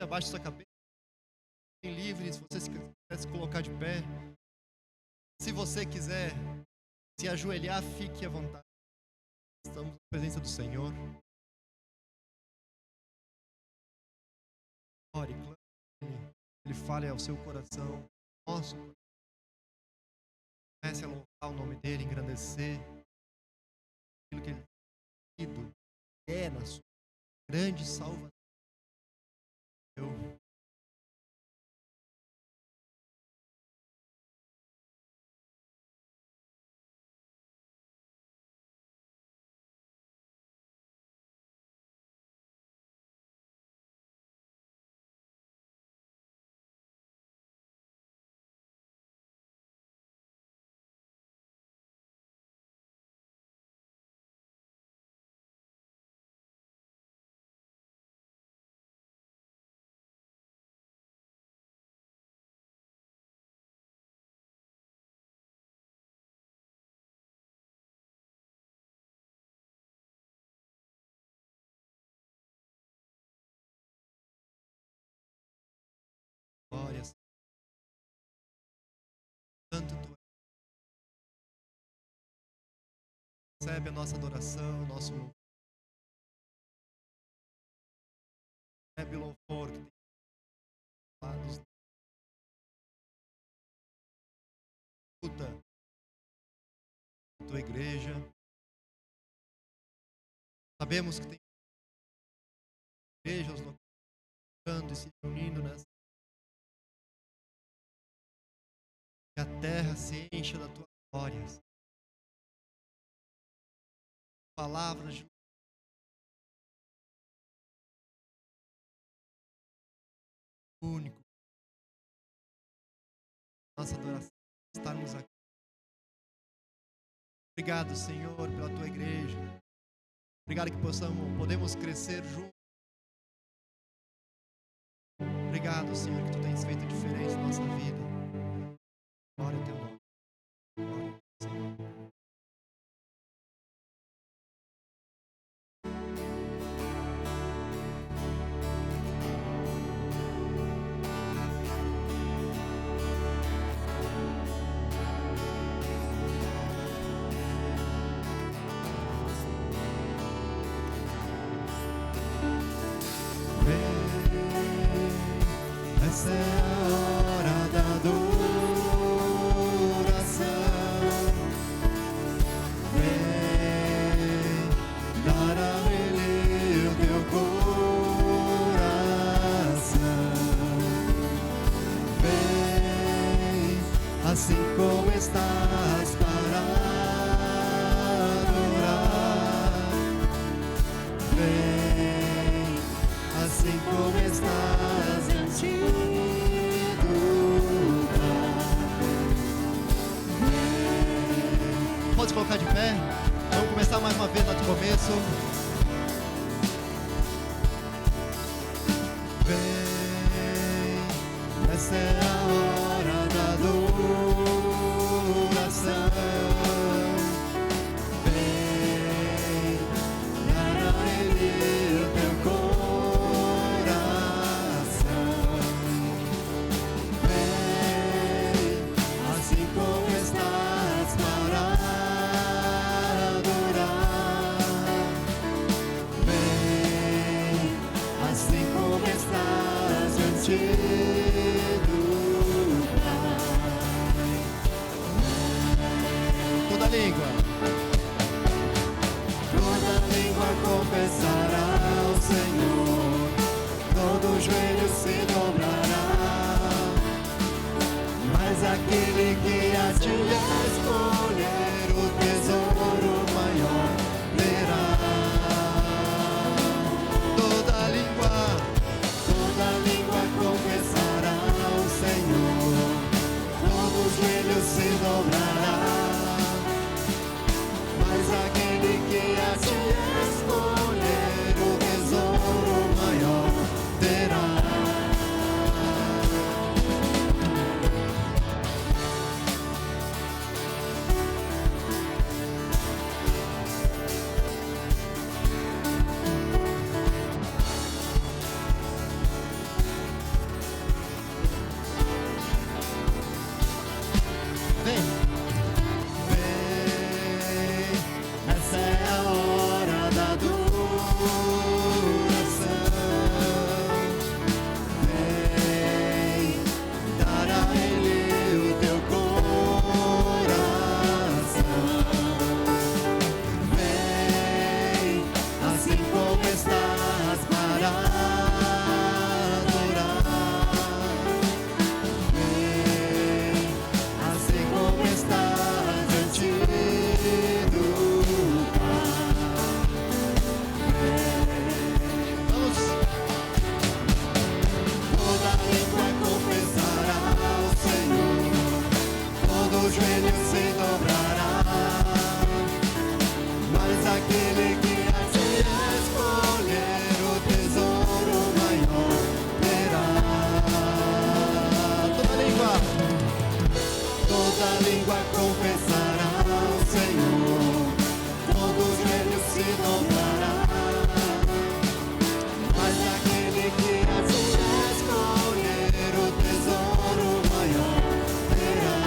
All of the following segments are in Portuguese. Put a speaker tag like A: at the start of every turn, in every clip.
A: Abaixe sua cabeça. Bem livre, se você quiser se colocar de pé. Se você quiser se ajoelhar, fique à vontade. Estamos na presença do Senhor. Ore, clame. Ele fale ao seu coração. Nosso coração. Comece a louvar o nome dele, engrandecer aquilo que ele tem sido, é na sua grande salvação. Glória, Santo tu és. Recebe a nossa adoração, nosso louvor. Recebe o louvor que tem lá dos escuta a tua igreja. Sabemos que tem igrejas locando e se reunindo nessa. Que a terra se encha da tua glória. Palavras de único. Nossa adoração, estarmos aqui. Obrigado, Senhor, pela tua igreja. Obrigado que podemos crescer juntos. Obrigado, Senhor, que tu tens feito diferença na nossa vida. Glória ao teu nome. Glória ao Senhor. Essa é a hora da adoração. Vem dar a Ele o teu coração. Vem assim como estás para adorar. Vem assim como estás Pode colocar de pé. Vamos começar mais uma vez lá do começo. Vem, essa é a hora da adoração. Vem, dar a Ele o teu coração. Vem, assim como estás para toda língua confessará ao Senhor, todo joelho se dobrará, mas aquele que a ti escolher o tesouro maior terá. Toda língua confessará ao Senhor, todo joelho se dobrará, mas aquele que a ti escolher o tesouro maior terá. língua confessará ao Senhor, todo joelho se dobrará. Mas aquele que assim escolher o tesouro maior terá.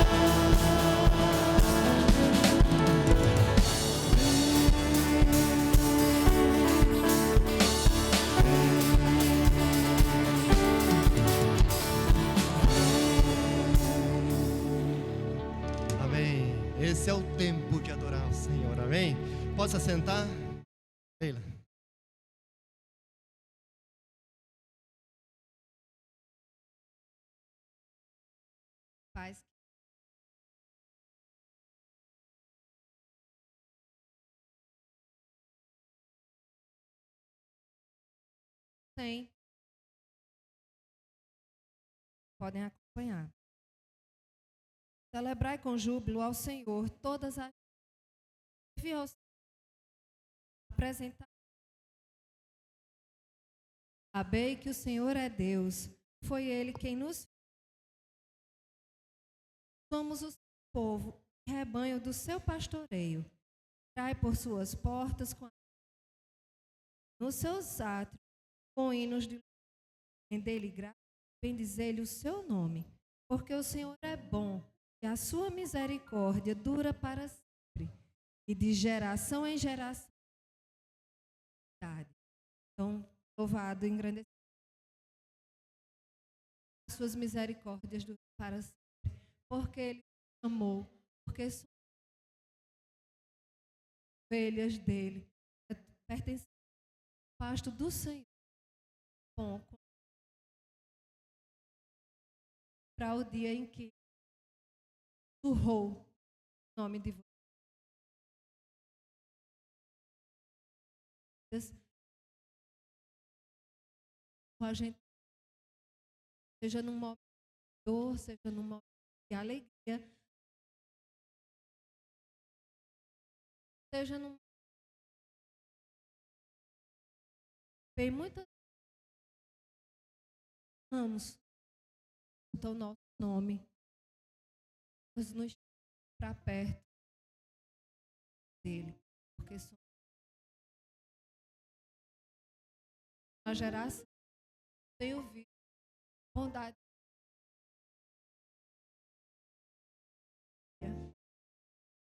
A: Amém. Esse é o tempo de adorar o Senhor. Amém. Posso assentar? Leila.
B: Paz. Tem. Podem acompanhar. Celebrai com júbilo ao Senhor todas as apresentar. Sabei que o Senhor é Deus. Foi Ele quem nos somos o seu povo, rebanho do seu pastoreio. Entrai por suas portas nos seus átrios com hinos de render-lhe graça, bendizei-lhe o seu nome, porque o Senhor é bom e a sua misericórdia dura para sempre, e de geração em geração. Então, louvado e engrandecido. As suas misericórdias duram para sempre, porque Ele amou, porque são ovelhas dele, pertencem ao pasto do Senhor. Bom, para o dia em que surrou o nome de vocês, a gente, seja num momento de dor, seja num momento de alegria, seja num bem muitas anos então o nosso nome nos para perto dele, porque somos uma geração que tem ouvido bondade.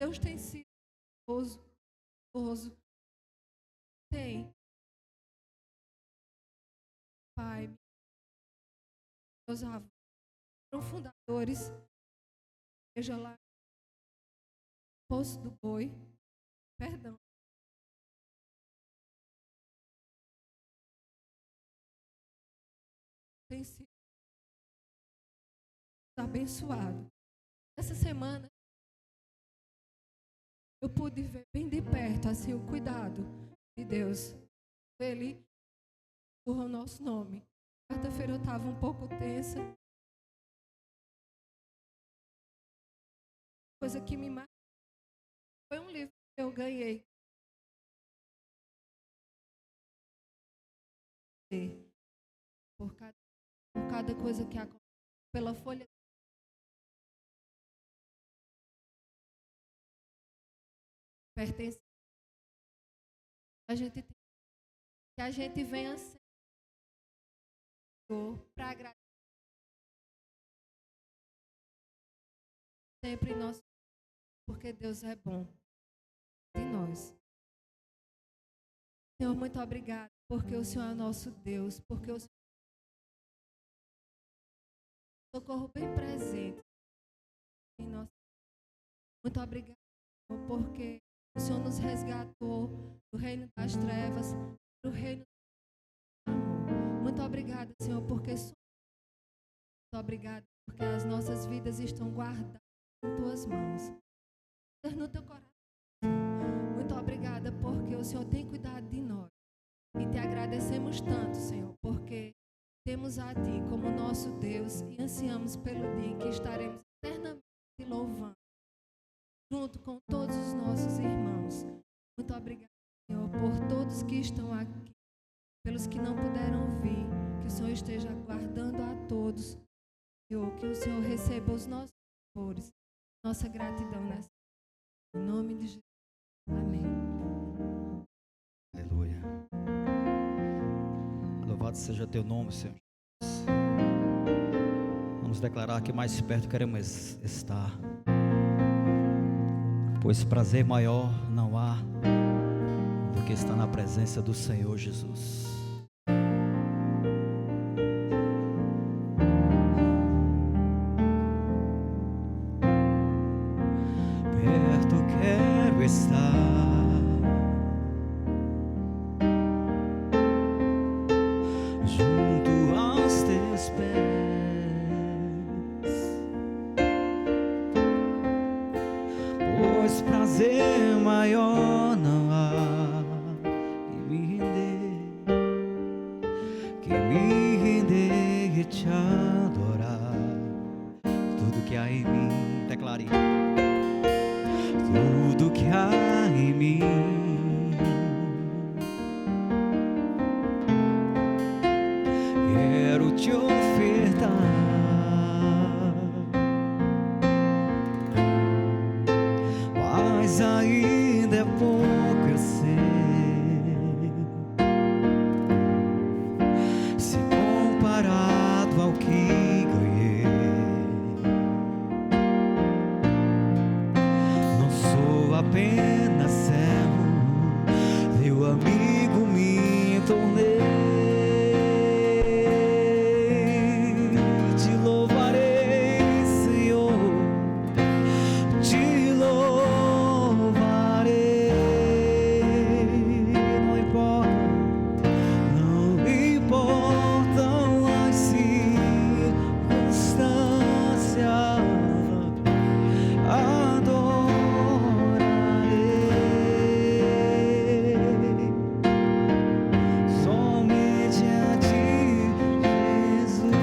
B: Deus tem sido bondoso. Tem. Pai, meus avós foram fundadores, seja lá Poço do Boi, perdão. Tem sido abençoado. Essa semana eu pude ver bem de perto assim o cuidado de Deus. Ele honra o nosso nome. Quarta-feira eu estava um pouco tensa. Coisa que me marcou foi um livro que eu ganhei. Por cada coisa que acontece, pela folha pertence. A gente tem que a gente venha ser para agradecer sempre nós, porque Deus é bom de nós. Senhor, muito obrigado, porque o Senhor é nosso Deus, porque o Senhor é socorro bem presente em nós. Muito obrigado, porque o Senhor nos resgatou do reino das trevas para o reino do amor. Muito obrigado, Senhor, porque muito obrigado, porque as nossas vidas estão guardadas em tuas mãos, no teu coração. Muito obrigada, porque o Senhor tem cuidado de nós. E te agradecemos tanto, Senhor, porque temos a Ti como nosso Deus e ansiamos pelo dia em que estaremos eternamente te louvando, junto com todos os nossos irmãos. Muito obrigada, Senhor, por todos que estão aqui, pelos que não puderam vir, que o Senhor esteja guardando a todos, Senhor, que o Senhor receba os nossos louvores. nossa gratidão nessa. Em nome de Jesus. Amém.
C: Aleluia. Louvado seja teu nome, Senhor Jesus. Vamos declarar que mais perto queremos estar, pois prazer maior não há do que estar na presença do Senhor Jesus. Perto quero estar, junto aos teus pés, pois prazer maior não há que me render e te adorar. Tudo que há em mim, declare. Tudo que há em mim, quero te ofertar, mas ainda é pouco, eu sei, se comparado ao que ganhei. Não sou apenas servo, teu amigo me tornei. Te louvarei, Senhor, te louvarei. Não importam as circunstâncias, somente a ti, Jesus.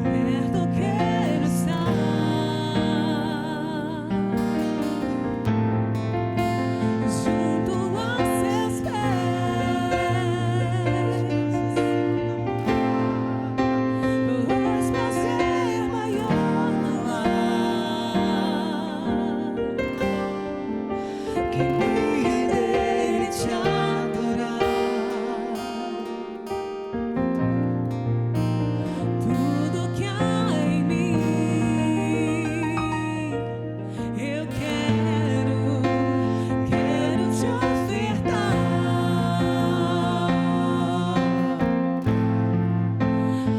C: Perto quero estar, junto aos seus pés, pois prazer maior não há que me render e te adorar. Tudo que há em mim, eu quero te ofertar,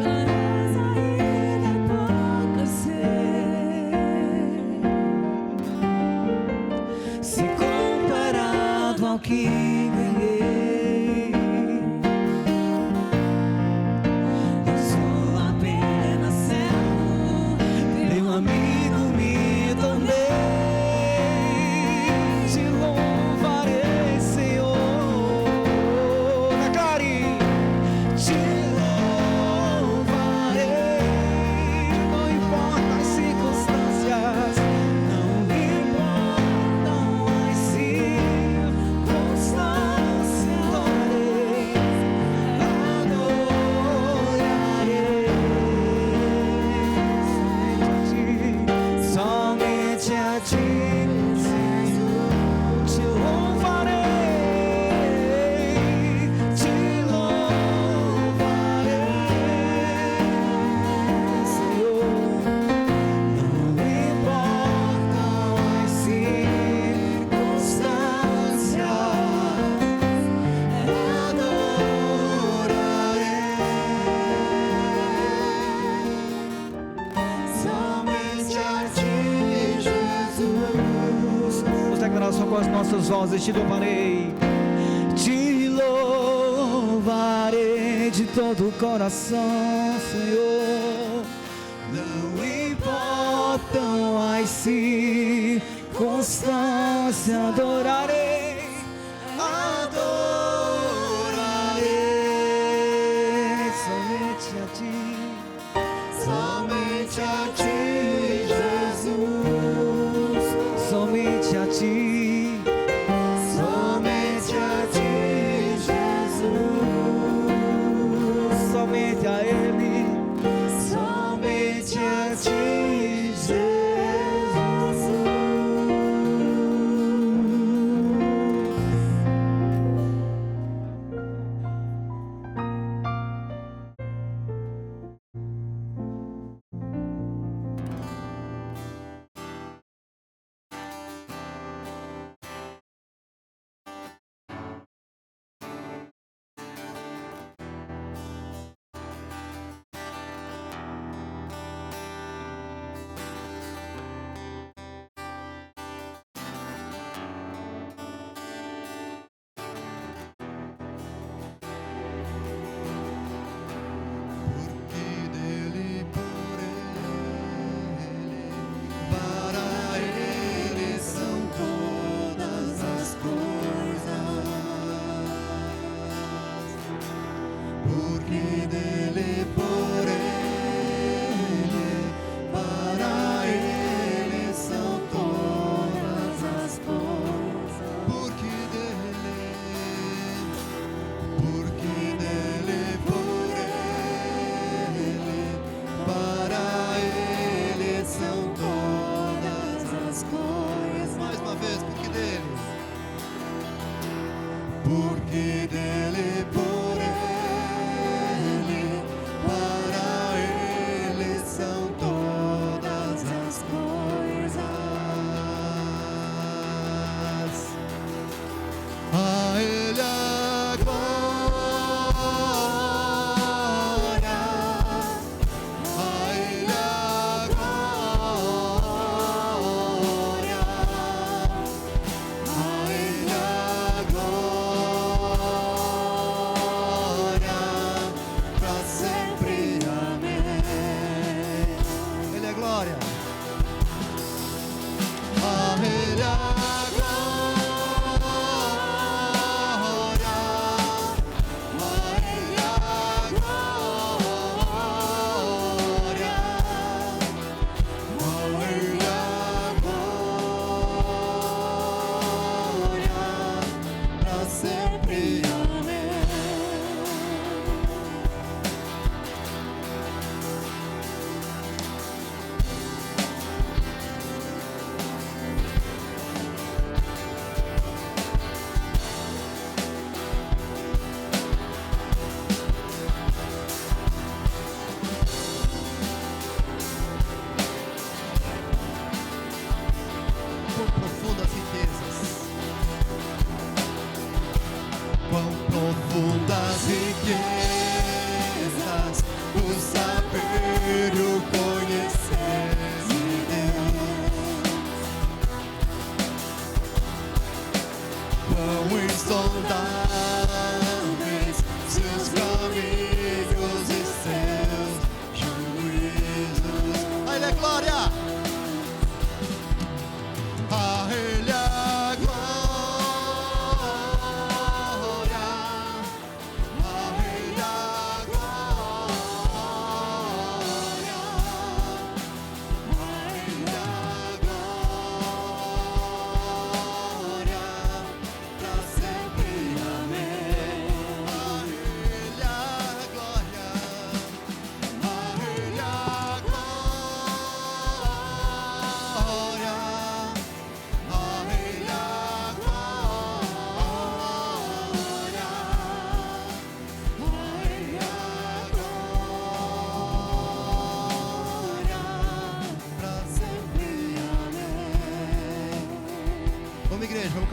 C: mas ainda é pouco, eu sei, se comparado ao que ganhei. Eu sou apenas servo, teu amigo me tornei. Te louvarei, Senhor, declare. Te louvarei, não importa as circunstâncias, não importam as circunstâncias, adorarei, somente a ti, Senhor, te louvarei, Senhor, não importam as circunstâncias, somente a ti, Jesus. Vamos declarar só com as nossas vozes: te louvarei, de todo o coração, Senhor. Não importam as circunstâncias, adorarei, somente a ti, Jesus.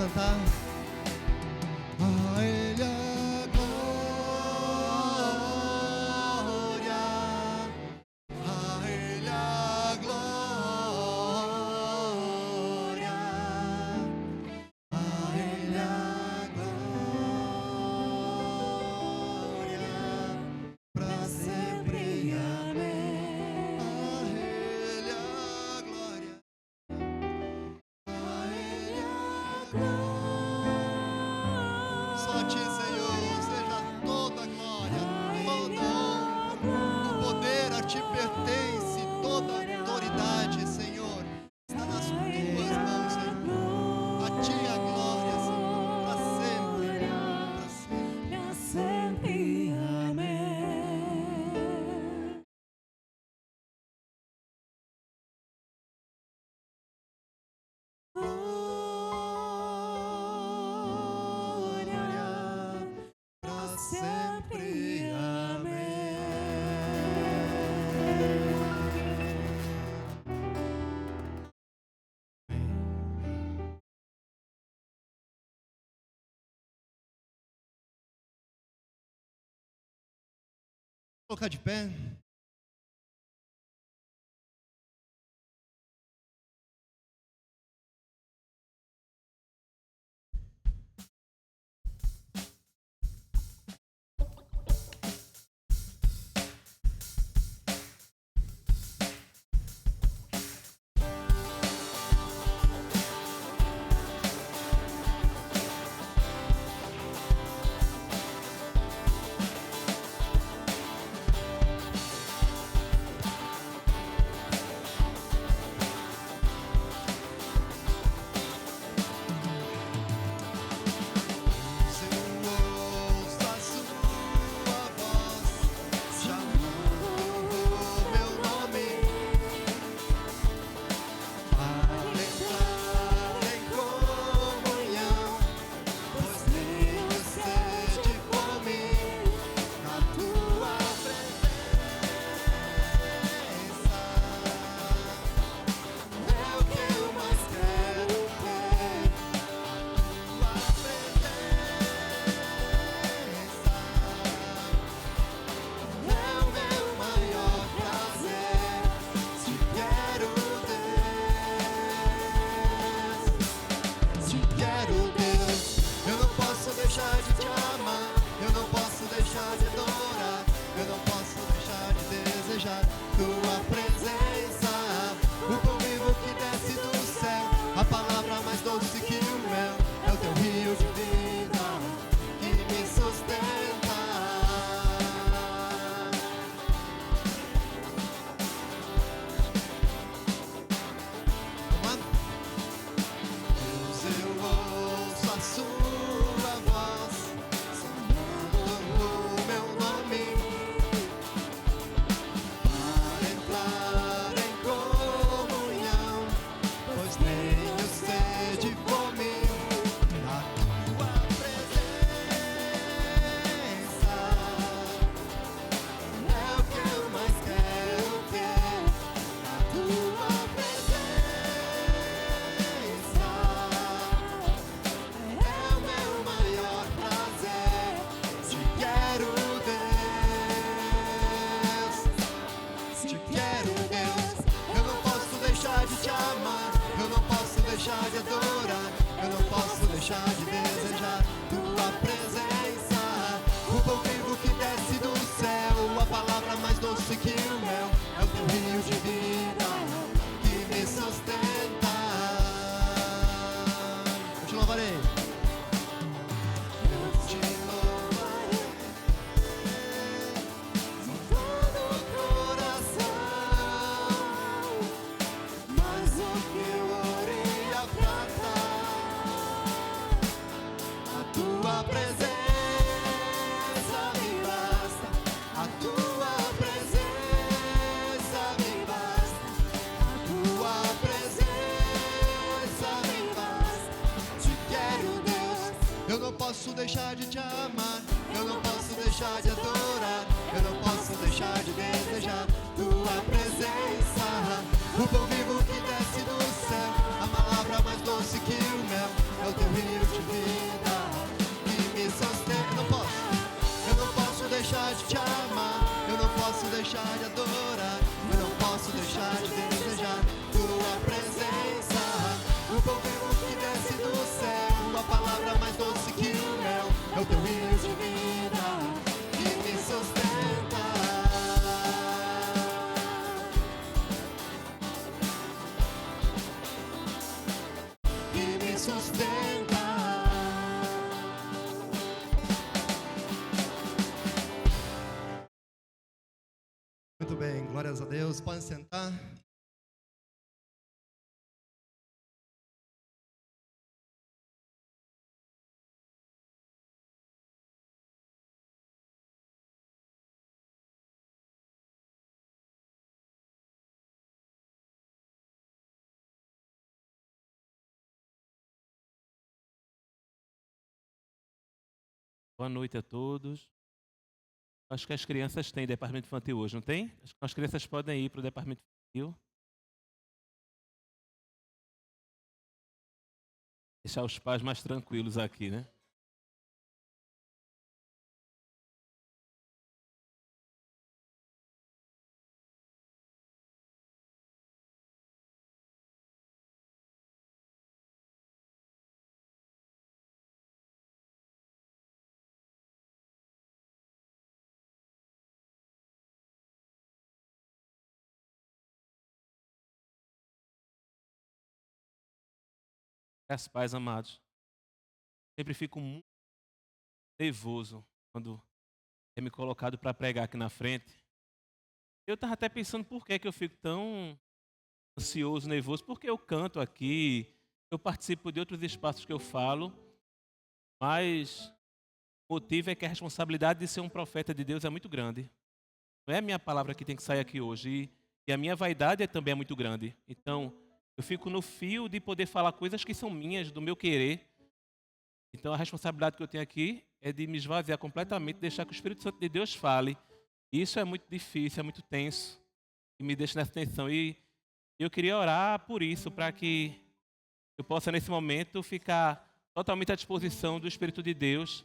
A: cantar. A Ele a glória, a Ele a glória, a Ele a glória, pra sempre, amém. A Ele a glória, a Ele a glória. Só a Ti, Senhor, seja toda a glória, toda a honra, o poder a Ti pertence, toda a autoridade, Senhor, está nas Tuas mãos, Senhor. A Ti a glória, Senhor, para sempre, para sempre.
D: Pra sempre, amém. Glória, pra sempre, amém.
A: Colocar de pé. posso deixar de te amar, eu não posso deixar de adorar, eu não posso deixar de desejar tua presença. O pão vivo que desce do céu, a palavra mais doce que o mel, é o teu rio posso deixar de adorar, eu não posso deixar de desejar tua presença. O pão vivo que desce do céu, a palavra mais doce que o mel, é o teu rio de vida que me sustenta. Que me sustenta. Muito bem, glórias a Deus. Podem sentar.
E: Boa noite a todos. Acho que as crianças têm departamento infantil hoje, não tem? Acho que as crianças podem ir para o departamento infantil. Deixar os pais mais tranquilos aqui, né? As pais amados. Sempre fico muito nervoso quando é me colocado para pregar aqui na frente. Eu estava até pensando por que eu fico tão ansioso, nervoso, porque eu canto aqui, eu participo de outros espaços que eu falo, mas o motivo é que a responsabilidade de ser um profeta de Deus é muito grande. Não é a minha palavra que tem que sair aqui hoje, e a minha vaidade também é muito grande. Então, eu fico no fio de poder falar coisas que são minhas, do meu querer. Então, a responsabilidade que eu tenho aqui é de me esvaziar completamente, deixar que o Espírito Santo de Deus fale. E isso é muito difícil, é muito tenso, e me deixa nessa tensão. E eu queria orar por isso, para que eu possa, nesse momento, ficar totalmente à disposição do Espírito de Deus,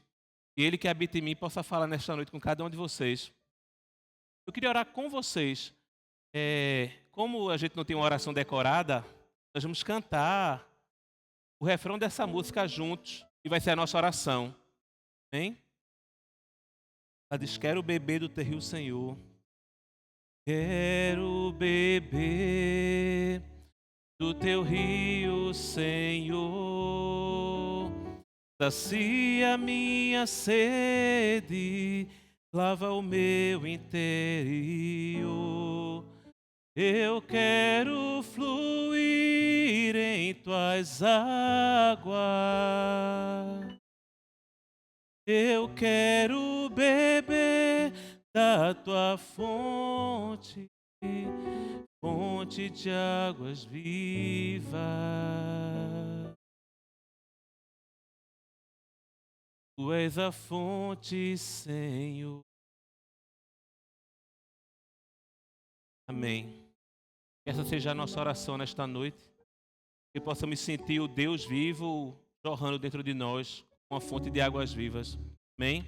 E: e Ele que habita em mim possa falar nesta noite com cada um de vocês. Eu queria orar com vocês. Como a gente não tem uma oração decorada, nós vamos cantar o refrão dessa música juntos, e vai ser a nossa oração. Amém? Ela diz: quero beber do teu rio, Senhor. Quero beber do teu rio, Senhor. Sacia minha sede, lava o meu interior. Eu quero fluir em tuas águas. Eu quero beber da tua fonte, fonte de águas vivas. Tu és a fonte, Senhor. Amém. Que essa seja a nossa oração nesta noite. Que possamos sentir o Deus vivo jorrando dentro de nós, uma fonte de águas vivas. Amém?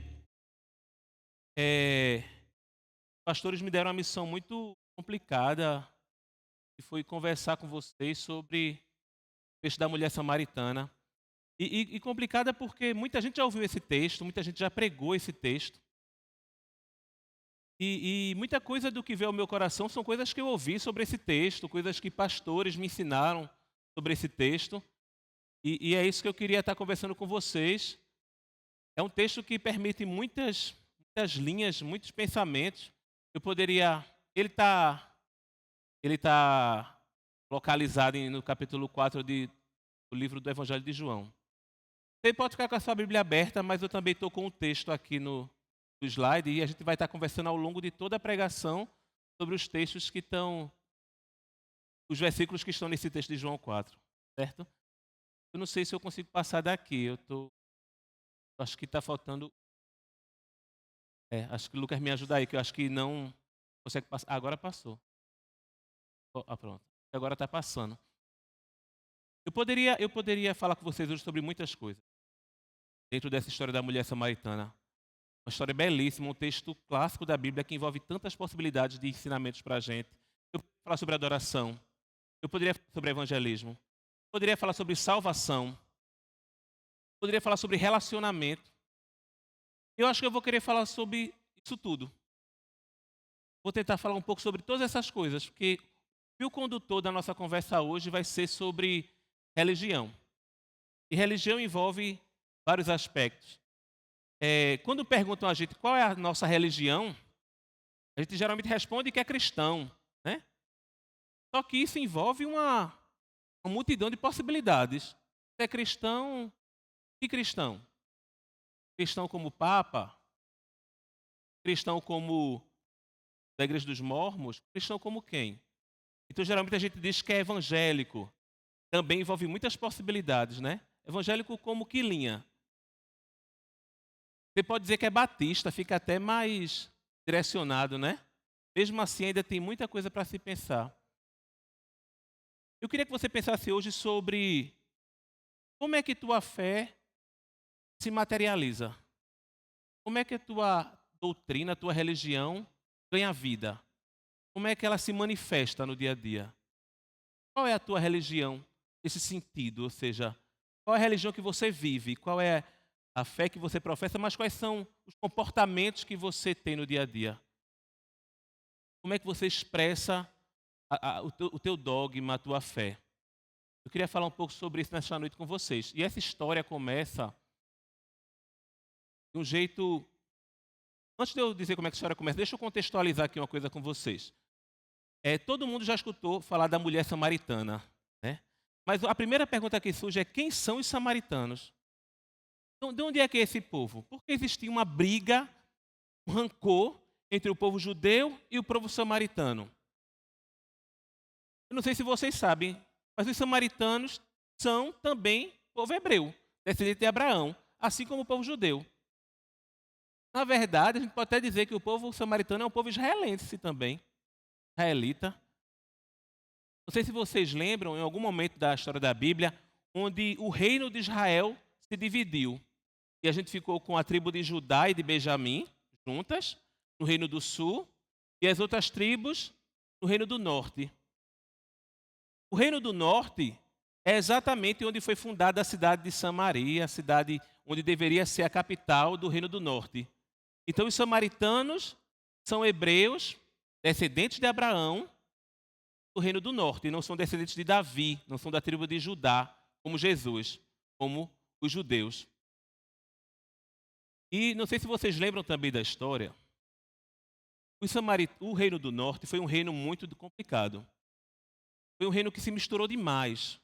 E: Pastores me deram uma missão muito complicada, que foi conversar com vocês sobre o texto da mulher samaritana. E complicada porque muita gente já ouviu esse texto, muita gente já pregou esse texto. E muita coisa do que veio ao meu coração são coisas que eu ouvi sobre esse texto, coisas que pastores me ensinaram sobre esse texto. E é isso que eu queria estar conversando com vocês. É um texto que permite muitas linhas, muitos pensamentos. Ele está localizado no capítulo 4 do livro do Evangelho de João. Você pode ficar com a sua Bíblia aberta, mas eu também estou com um texto aqui no slide e a gente vai estar conversando ao longo de toda a pregação sobre os textos que estão, os versículos que estão nesse texto de João 4, certo? Eu não sei se eu consigo passar daqui, acho que está faltando. Acho que o Lucas me ajuda aí, que eu acho que não consegue passar. Agora passou. Pronto. Agora está passando. Eu poderia falar com vocês hoje sobre muitas coisas dentro dessa história da mulher samaritana. Uma história belíssima, um texto clássico da Bíblia que envolve tantas possibilidades de ensinamentos para a gente. Eu poderia falar sobre adoração, eu poderia falar sobre evangelismo, poderia falar sobre salvação, poderia falar sobre relacionamento. Eu acho que eu vou querer falar sobre isso tudo. Vou tentar falar um pouco sobre todas essas coisas, porque o fio condutor da nossa conversa hoje vai ser sobre religião. E religião envolve vários aspectos. Quando perguntam a gente qual é a nossa religião, a gente geralmente responde que é cristão, né? Só que isso envolve uma multidão de possibilidades. Você é cristão? Que cristão? Cristão como Papa? Cristão como da Igreja dos Mormons? Cristão como quem? Então, geralmente a gente diz que é evangélico. Também envolve muitas possibilidades, né? Evangélico como que linha? Você pode dizer que é batista, fica até mais direcionado, né? Mesmo assim, ainda tem muita coisa para se pensar. Eu queria que você pensasse hoje sobre como é que tua fé se materializa. Como é que a tua doutrina, a tua religião ganha vida? Como é que ela se manifesta no dia a dia? Qual é a tua religião nesse sentido? Ou seja, qual é a religião que você vive? Qual é a fé que você professa? Mas quais são os comportamentos que você tem no dia a dia? Como é que você expressa o teu dogma, a tua fé? Eu queria falar um pouco sobre isso nesta noite com vocês. E essa história começa de um jeito... Antes de eu dizer como é que a história começa, deixa eu contextualizar aqui uma coisa com vocês. Todo mundo já escutou falar da mulher samaritana, né? Mas a primeira pergunta que surge é: quem são os samaritanos? De onde é que é esse povo? Porque existia uma briga, um rancor entre o povo judeu e o povo samaritano. Eu não sei se vocês sabem, mas os samaritanos são também povo hebreu, descendente de Abraão, assim como o povo judeu. Na verdade, a gente pode até dizer que o povo samaritano é um povo israelense também, israelita. Não sei se vocês lembram, em algum momento da história da Bíblia, onde o reino de Israel se dividiu. E a gente ficou com a tribo de Judá e de Benjamim juntas, no reino do sul, e as outras tribos no reino do norte. O reino do norte é exatamente onde foi fundada a cidade de Samaria, a cidade onde deveria ser a capital do reino do norte. Então, os samaritanos são hebreus, descendentes de Abraão, do reino do norte, e não são descendentes de Davi, não são da tribo de Judá, como Jesus, como os judeus. E não sei se vocês lembram também da história, o reino do norte foi um reino muito complicado. Foi um reino que se misturou demais.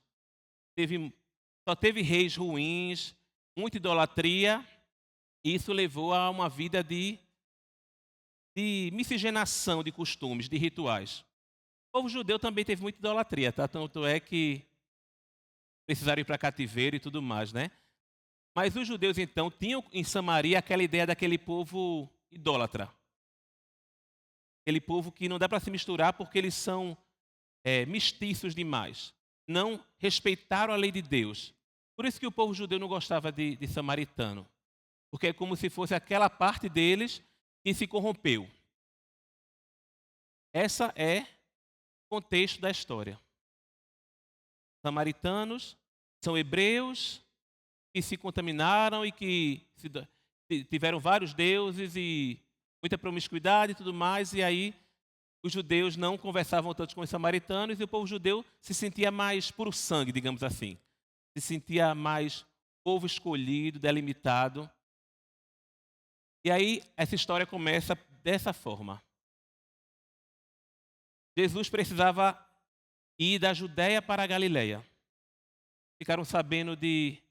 E: Só teve reis ruins, muita idolatria, e isso levou a uma vida de miscigenação de costumes, de rituais. O povo judeu também teve muita idolatria, tá? Tanto é que precisaram ir para cativeiro e tudo mais, né? Mas os judeus, então, tinham em Samaria aquela ideia daquele povo idólatra. Aquele povo que não dá para se misturar porque eles são mestiços demais. Não respeitaram a lei de Deus. Por isso que o povo judeu não gostava de samaritano. Porque é como se fosse aquela parte deles que se corrompeu. Esse é o contexto da história. Samaritanos são hebreus que se contaminaram e que tiveram vários deuses e muita promiscuidade e tudo mais, e aí os judeus não conversavam tanto com os samaritanos e o povo judeu se sentia mais puro sangue, digamos assim. Se sentia mais povo escolhido, delimitado. E aí essa história começa dessa forma. Jesus precisava ir da Judéia para a Galileia. Ficaram sabendo que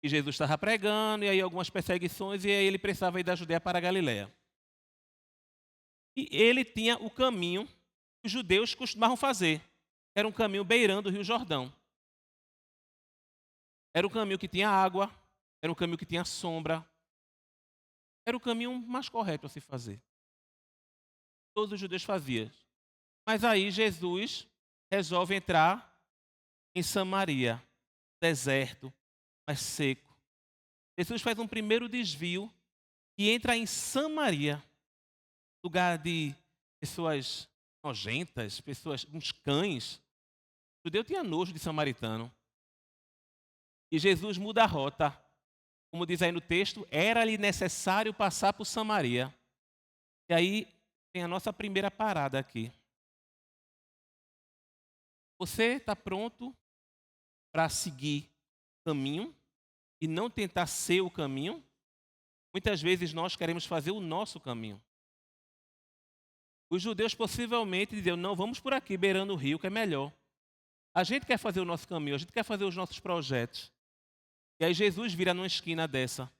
E: Jesus estava pregando, e aí algumas perseguições, e aí ele precisava ir da Judéia para a Galileia. E ele tinha o caminho que os judeus costumavam fazer. Era um caminho beirando o Rio Jordão. Era um caminho que tinha água, era um caminho que tinha sombra. Era o caminho mais correto a se fazer. Todos os judeus faziam. Mas aí Jesus resolve entrar em Samaria, deserto, mas seco. Jesus faz um primeiro desvio e entra em Samaria, lugar de pessoas nojentas, pessoas, uns cães. O judeu tinha nojo de samaritano. E Jesus muda a rota. Como diz aí no texto, era-lhe necessário passar por Samaria. E aí tem a nossa primeira parada aqui. Você está pronto para seguir o caminho e não tentar ser o caminho? Muitas vezes nós queremos fazer o nosso caminho. Os judeus possivelmente diziam, não, vamos por aqui, beirando o rio, que é melhor. A gente quer fazer o nosso caminho, a gente quer fazer os nossos projetos. E aí Jesus vira numa esquina dessa.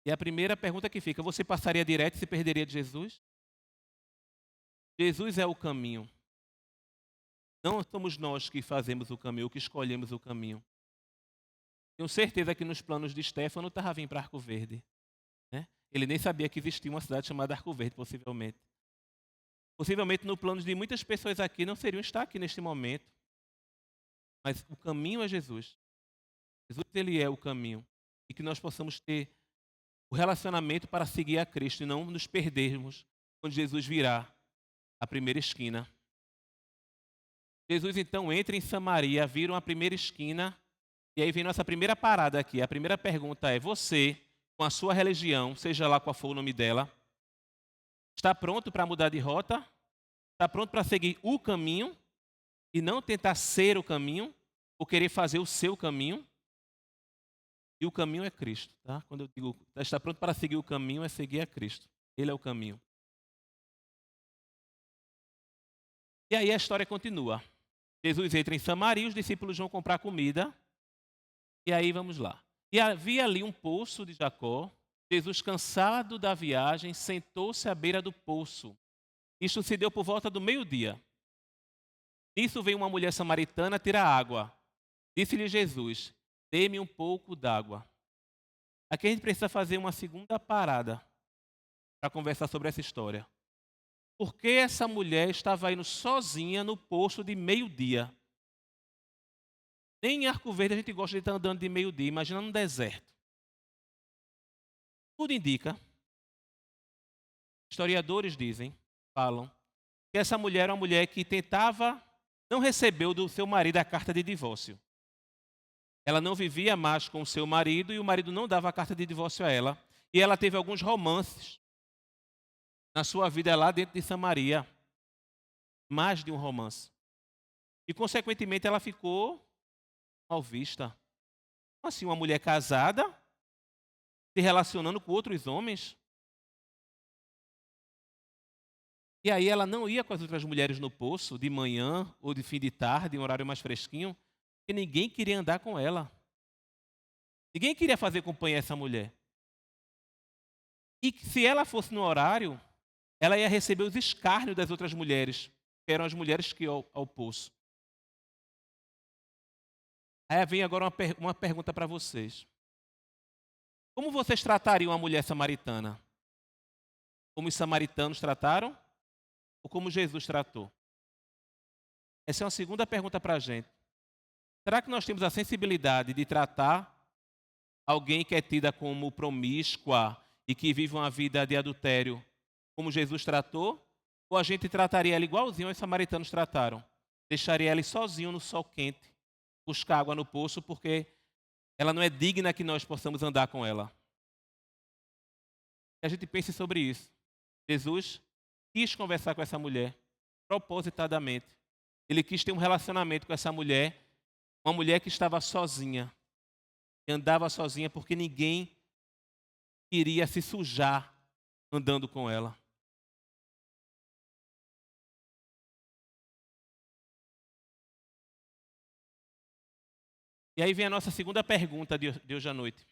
E: E a primeira pergunta que fica, você passaria direto e se perderia de Jesus? Jesus é o caminho. Não somos nós que fazemos o caminho, que escolhemos o caminho. Tenho certeza que nos planos de Stefano estava vindo para Arco Verde. Né? Ele nem sabia que existia uma cidade chamada Arco Verde, possivelmente. Possivelmente no plano de muitas pessoas aqui não seriam estar aqui neste momento. Mas o caminho é Jesus. Jesus, ele é o caminho. E que nós possamos ter o relacionamento para seguir a Cristo e não nos perdermos quando Jesus virá à primeira esquina. Jesus então entra em Samaria, vira uma primeira esquina, e aí vem nossa primeira parada aqui. A primeira pergunta é, você, com a sua religião, seja lá qual for o nome dela, está pronto para mudar de rota? Está pronto para seguir o caminho e não tentar ser o caminho ou querer fazer o seu caminho? E o caminho é Cristo. Tá? Quando eu digo está pronto para seguir o caminho, é seguir a Cristo. Ele é o caminho. E aí a história continua. Jesus entra em Samaria, os discípulos vão comprar comida. E aí vamos lá. E havia ali um poço de Jacó. Jesus, cansado da viagem, sentou-se à beira do poço. Isto se deu por volta do meio-dia. Nisso veio uma mulher samaritana tirar água. Disse-lhe Jesus, dê-me um pouco d'água. Aqui a gente precisa fazer uma segunda parada para conversar sobre essa história. Por que essa mulher estava indo sozinha no poço de meio-dia? Nem em Arco Verde a gente gosta de estar andando de meio-dia, imagina no deserto. Tudo indica, historiadores dizem, falam, que essa mulher era uma mulher que não recebeu do seu marido a carta de divórcio. Ela não vivia mais com o seu marido e o marido não dava a carta de divórcio a ela. E ela teve alguns romances na sua vida lá dentro de Samaria. Mais de um romance. E, consequentemente, ela ficou mal vista. Assim, uma mulher casada, se relacionando com outros homens. E aí ela não ia com as outras mulheres no poço, de manhã ou de fim de tarde, em um horário mais fresquinho, porque ninguém queria andar com ela. Ninguém queria fazer companhia a essa mulher. E se ela fosse no horário, ela ia receber os escárnios das outras mulheres, que eram as mulheres que iam ao poço. Aí vem agora uma pergunta para vocês. Como vocês tratariam a mulher samaritana? Como os samaritanos trataram? Ou como Jesus tratou? Essa é uma segunda pergunta para a gente. Será que nós temos a sensibilidade de tratar alguém que é tida como promíscua e que vive uma vida de adultério como Jesus tratou? Ou a gente trataria ela igualzinho os samaritanos trataram? Deixaria ela sozinho no sol quente, buscar água no poço, porque ela não é digna que nós possamos andar com ela. Que a gente pense sobre isso. Jesus quis conversar com essa mulher, propositadamente. Ele quis ter um relacionamento com essa mulher, uma mulher que estava sozinha, que andava sozinha porque ninguém queria se sujar andando com ela. E aí vem a nossa segunda pergunta de hoje à noite.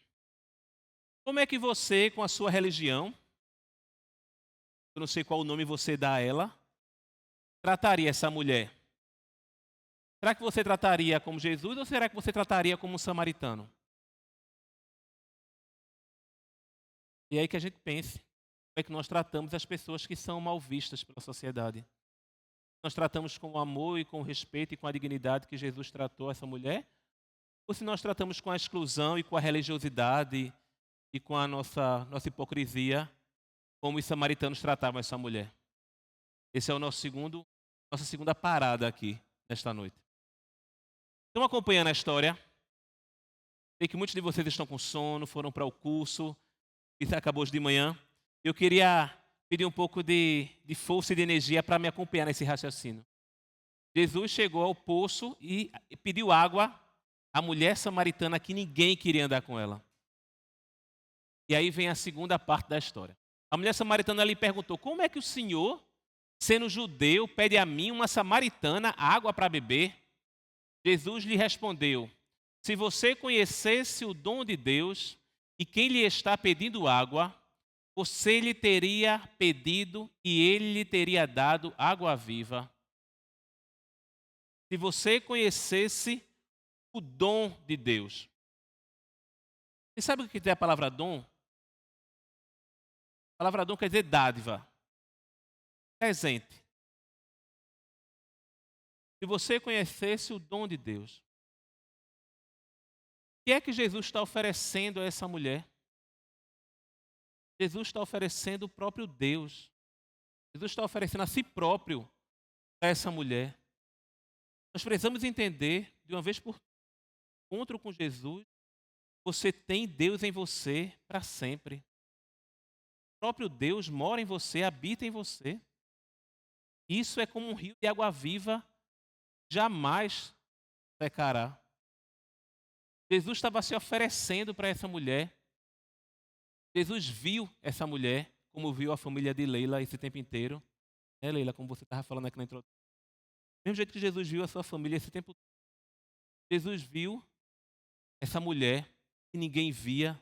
E: Como é que você, com a sua religião, eu não sei qual o nome você dá a ela, trataria essa mulher? Será que você trataria como Jesus ou será que você trataria como um samaritano? E aí que a gente pense, como é que nós tratamos as pessoas que são mal vistas pela sociedade. Nós tratamos com o amor e com o respeito e com a dignidade que Jesus tratou essa mulher? Ou se nós tratamos com a exclusão e com a religiosidade e com a nossa hipocrisia, como os samaritanos tratavam essa mulher. Esse é o nossa segunda parada aqui, nesta noite. Estão acompanhando a história? Sei que muitos de vocês estão com sono, foram para o curso, isso acabou hoje de manhã. Eu queria pedir um pouco de força e de energia para me acompanhar nesse raciocínio. Jesus chegou ao poço e pediu água à mulher samaritana que ninguém queria andar com ela. E aí vem a segunda parte da história. A mulher samaritana lhe perguntou: como é que o Senhor, sendo judeu, pede a mim, uma samaritana, água para beber? Jesus lhe respondeu: se você conhecesse o dom de Deus e quem lhe está pedindo água, você lhe teria pedido e ele lhe teria dado água viva. Se você conhecesse o dom de Deus. Você sabe o que é a palavra dom? A palavra dom quer dizer dádiva, presente. Se você conhecesse o dom de Deus. O que é que Jesus está oferecendo a essa mulher? Jesus está oferecendo o próprio Deus. Jesus está oferecendo a si próprio a essa mulher. Nós precisamos entender, de uma vez por todas, encontro com Jesus, você tem Deus em você para sempre. O próprio Deus mora em você, habita em você. Isso é como um rio de água viva, jamais secará. Jesus estava se oferecendo para essa mulher. Jesus viu essa mulher, como viu a família de Leila esse tempo inteiro. Leila, como você estava falando aqui na introdução. Do mesmo jeito que Jesus viu a sua família esse tempo todo. Jesus viu essa mulher que ninguém via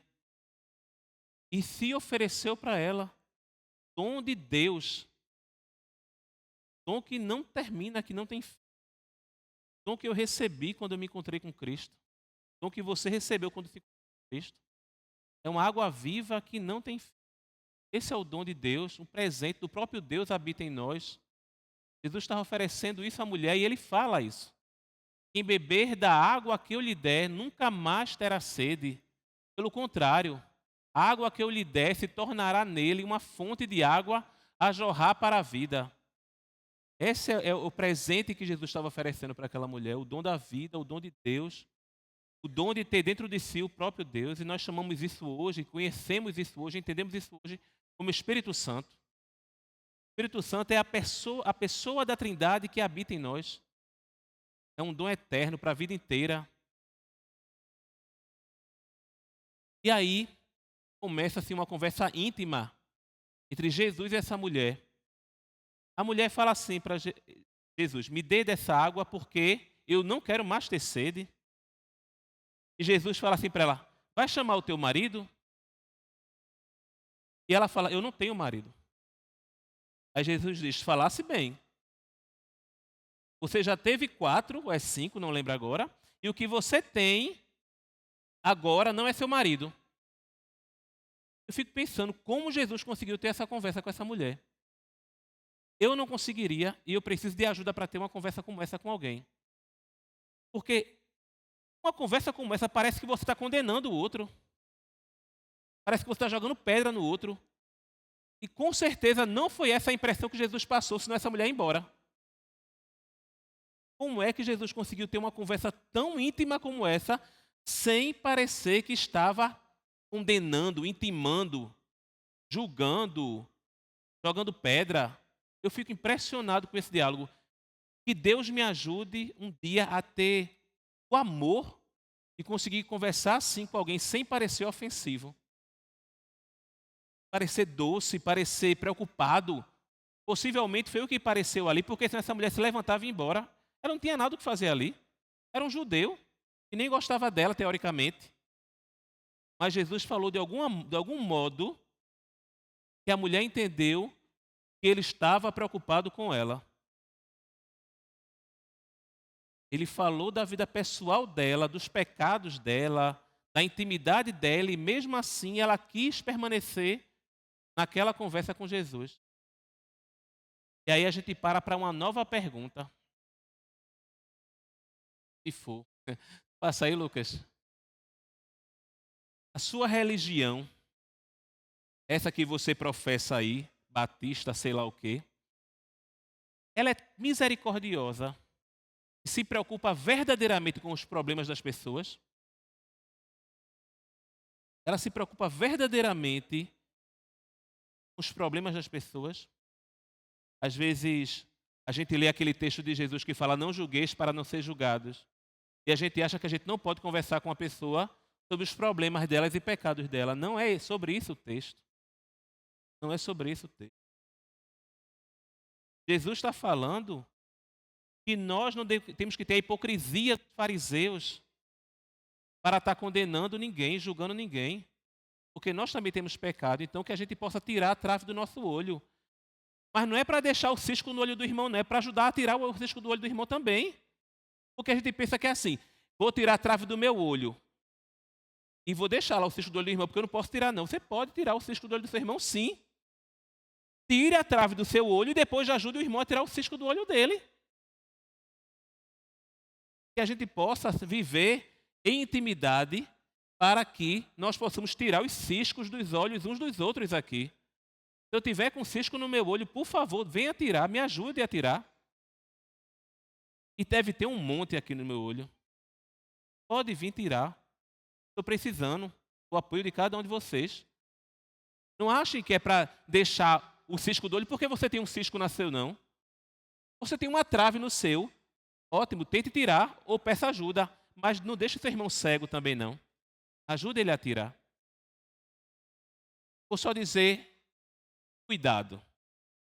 E: e se ofereceu para ela. Dom de Deus. Dom que não termina, que não tem fim. Dom que eu recebi quando eu me encontrei com Cristo. Dom que você recebeu quando se encontrou com Cristo. É uma água viva que não tem fim. Esse é o dom de Deus, um presente do próprio Deus habita em nós. Jesus está oferecendo isso à mulher e ele fala isso. Quem beber da água que eu lhe der, nunca mais terá sede. Pelo contrário, a água que eu lhe der se tornará nele uma fonte de água a jorrar para a vida. Esse é o presente que Jesus estava oferecendo para aquela mulher, o dom da vida, o dom de Deus, o dom de ter dentro de si o próprio Deus, e nós chamamos isso hoje, conhecemos isso hoje, entendemos isso hoje como Espírito Santo. O Espírito Santo é a pessoa da Trindade que habita em nós. É um dom eterno para a vida inteira. E aí começa-se uma conversa íntima entre Jesus e essa mulher. A mulher fala assim para Jesus: me dê dessa água porque eu não quero mais ter sede. E Jesus fala assim para ela: vai chamar o teu marido? E ela fala: eu não tenho marido. Aí Jesus diz: falasse bem. Você já teve 4, ou é 5, não lembro agora. E o que você tem agora não é seu marido. Eu fico pensando como Jesus conseguiu ter essa conversa com essa mulher. Eu não conseguiria e eu preciso de ajuda para ter uma conversa como essa com alguém. Porque uma conversa como essa parece que você está condenando o outro. Parece que você está jogando pedra no outro. E com certeza não foi essa a impressão que Jesus passou, senão essa mulher ia embora. Como é que Jesus conseguiu ter uma conversa tão íntima como essa, sem parecer que estava condenando, intimando, julgando, jogando pedra? Eu fico impressionado com esse diálogo. Que Deus me ajude um dia a ter o amor de conseguir conversar assim com alguém sem parecer ofensivo. Parecer doce, parecer preocupado. Possivelmente foi o que pareceu ali, porque senão essa mulher se levantava e ia embora. Ela não tinha nada o que fazer ali. Era um judeu e nem gostava dela, teoricamente. Mas Jesus falou de algum modo que a mulher entendeu que ele estava preocupado com ela. Ele falou da vida pessoal dela, dos pecados dela, da intimidade dela, e mesmo assim ela quis permanecer naquela conversa com Jesus. E aí a gente para uma nova pergunta. Se for. Passa aí, Lucas. A sua religião essa que você professa aí, batista, sei lá o quê, ela é misericordiosa e se preocupa verdadeiramente com os problemas das pessoas? Ela se preocupa verdadeiramente com os problemas das pessoas? Às vezes, a gente lê aquele texto de Jesus que fala: não julgueis para não ser julgados. E a gente acha que a gente não pode conversar com a pessoa sobre os problemas delas e pecados dela. Não é sobre isso o texto. Não é sobre isso o texto. Jesus está falando que nós não temos que ter a hipocrisia dos fariseus para estar condenando ninguém, julgando ninguém. Porque nós também temos pecado, então que a gente possa tirar a trave do nosso olho. Mas não é para deixar o cisco no olho do irmão, não. É para ajudar a tirar o cisco do olho do irmão também. Porque a gente pensa que é assim: vou tirar a trave do meu olho e vou deixar lá o cisco do olho do irmão, porque eu não posso tirar, não. Você pode tirar o cisco do olho do seu irmão, sim. Tire a trave do seu olho e depois já ajude o irmão a tirar o cisco do olho dele. Que a gente possa viver em intimidade para que nós possamos tirar os ciscos dos olhos uns dos outros aqui. Se eu tiver com cisco no meu olho, por favor, venha tirar, me ajude a tirar. E deve ter um monte aqui no meu olho. Pode vir tirar. Estou precisando do apoio de cada um de vocês. Não achem que é para deixar o cisco do olho porque você tem um cisco no seu, não. Você tem uma trave no seu. Ótimo, tente tirar ou peça ajuda. Mas não deixe seu irmão cego também, não. Ajude ele a tirar. Vou só dizer, cuidado.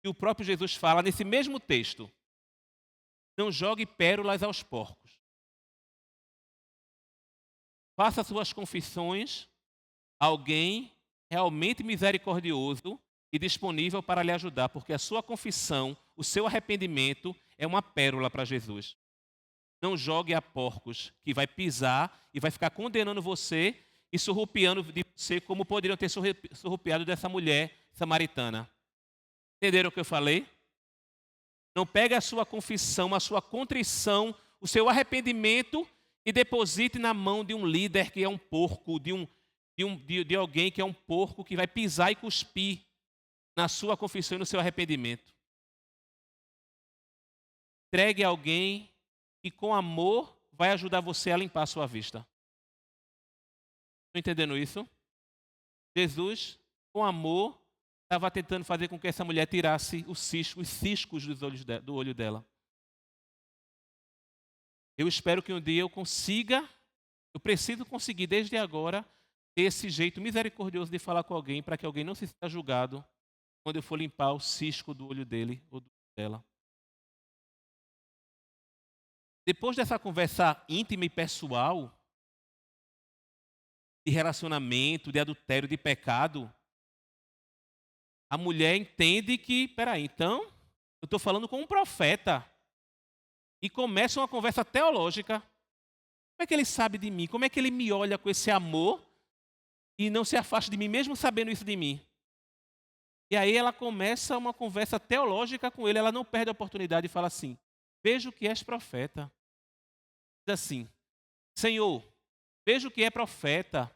E: E o próprio Jesus fala nesse mesmo texto: não jogue pérolas aos porcos. Faça suas confissões a alguém realmente misericordioso e disponível para lhe ajudar, porque a sua confissão, o seu arrependimento é uma pérola para Jesus. Não jogue a porcos, que vai pisar e vai ficar condenando você e surrupiando de você como poderiam ter surrupiado dessa mulher samaritana. Entenderam o que eu falei? Não pegue a sua confissão, a sua contrição, o seu arrependimento e deposite na mão de um líder que é um porco, de alguém que é um porco que vai pisar e cuspir na sua confissão e no seu arrependimento. Entregue a alguém que com amor vai ajudar você a limpar a sua vista. Estão entendendo isso? Jesus, com amor, estava tentando fazer com que essa mulher tirasse os ciscos do olho dela. Eu espero que um dia eu preciso conseguir desde agora ter esse jeito misericordioso de falar com alguém para que alguém não se sinta julgado quando eu for limpar o cisco do olho dele ou dela. Depois dessa conversa íntima e pessoal, de relacionamento, de adultério, de pecado, a mulher entende que, peraí, então, eu estou falando com um profeta. E começa uma conversa teológica. Como é que ele sabe de mim? Como é que ele me olha com esse amor e não se afasta de mim, mesmo sabendo isso de mim? E aí ela começa uma conversa teológica com ele. Ela não perde a oportunidade e fala assim: vejo que és profeta. Diz assim: Senhor, vejo que é profeta.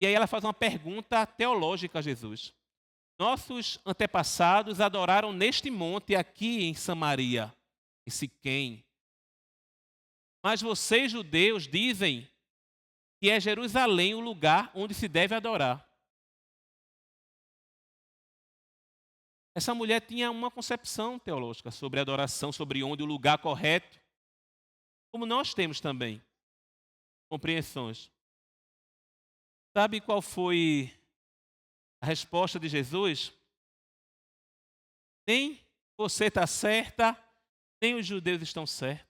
E: E aí ela faz uma pergunta teológica a Jesus. Nossos antepassados adoraram neste monte aqui em Samaria, em Siquém. Mas vocês, judeus, dizem que é Jerusalém o lugar onde se deve adorar. Essa mulher tinha uma concepção teológica sobre adoração, sobre onde o lugar correto, como nós temos também compreensões. Sabe qual foi a resposta de Jesus? Nem você está certa, nem os judeus estão certos.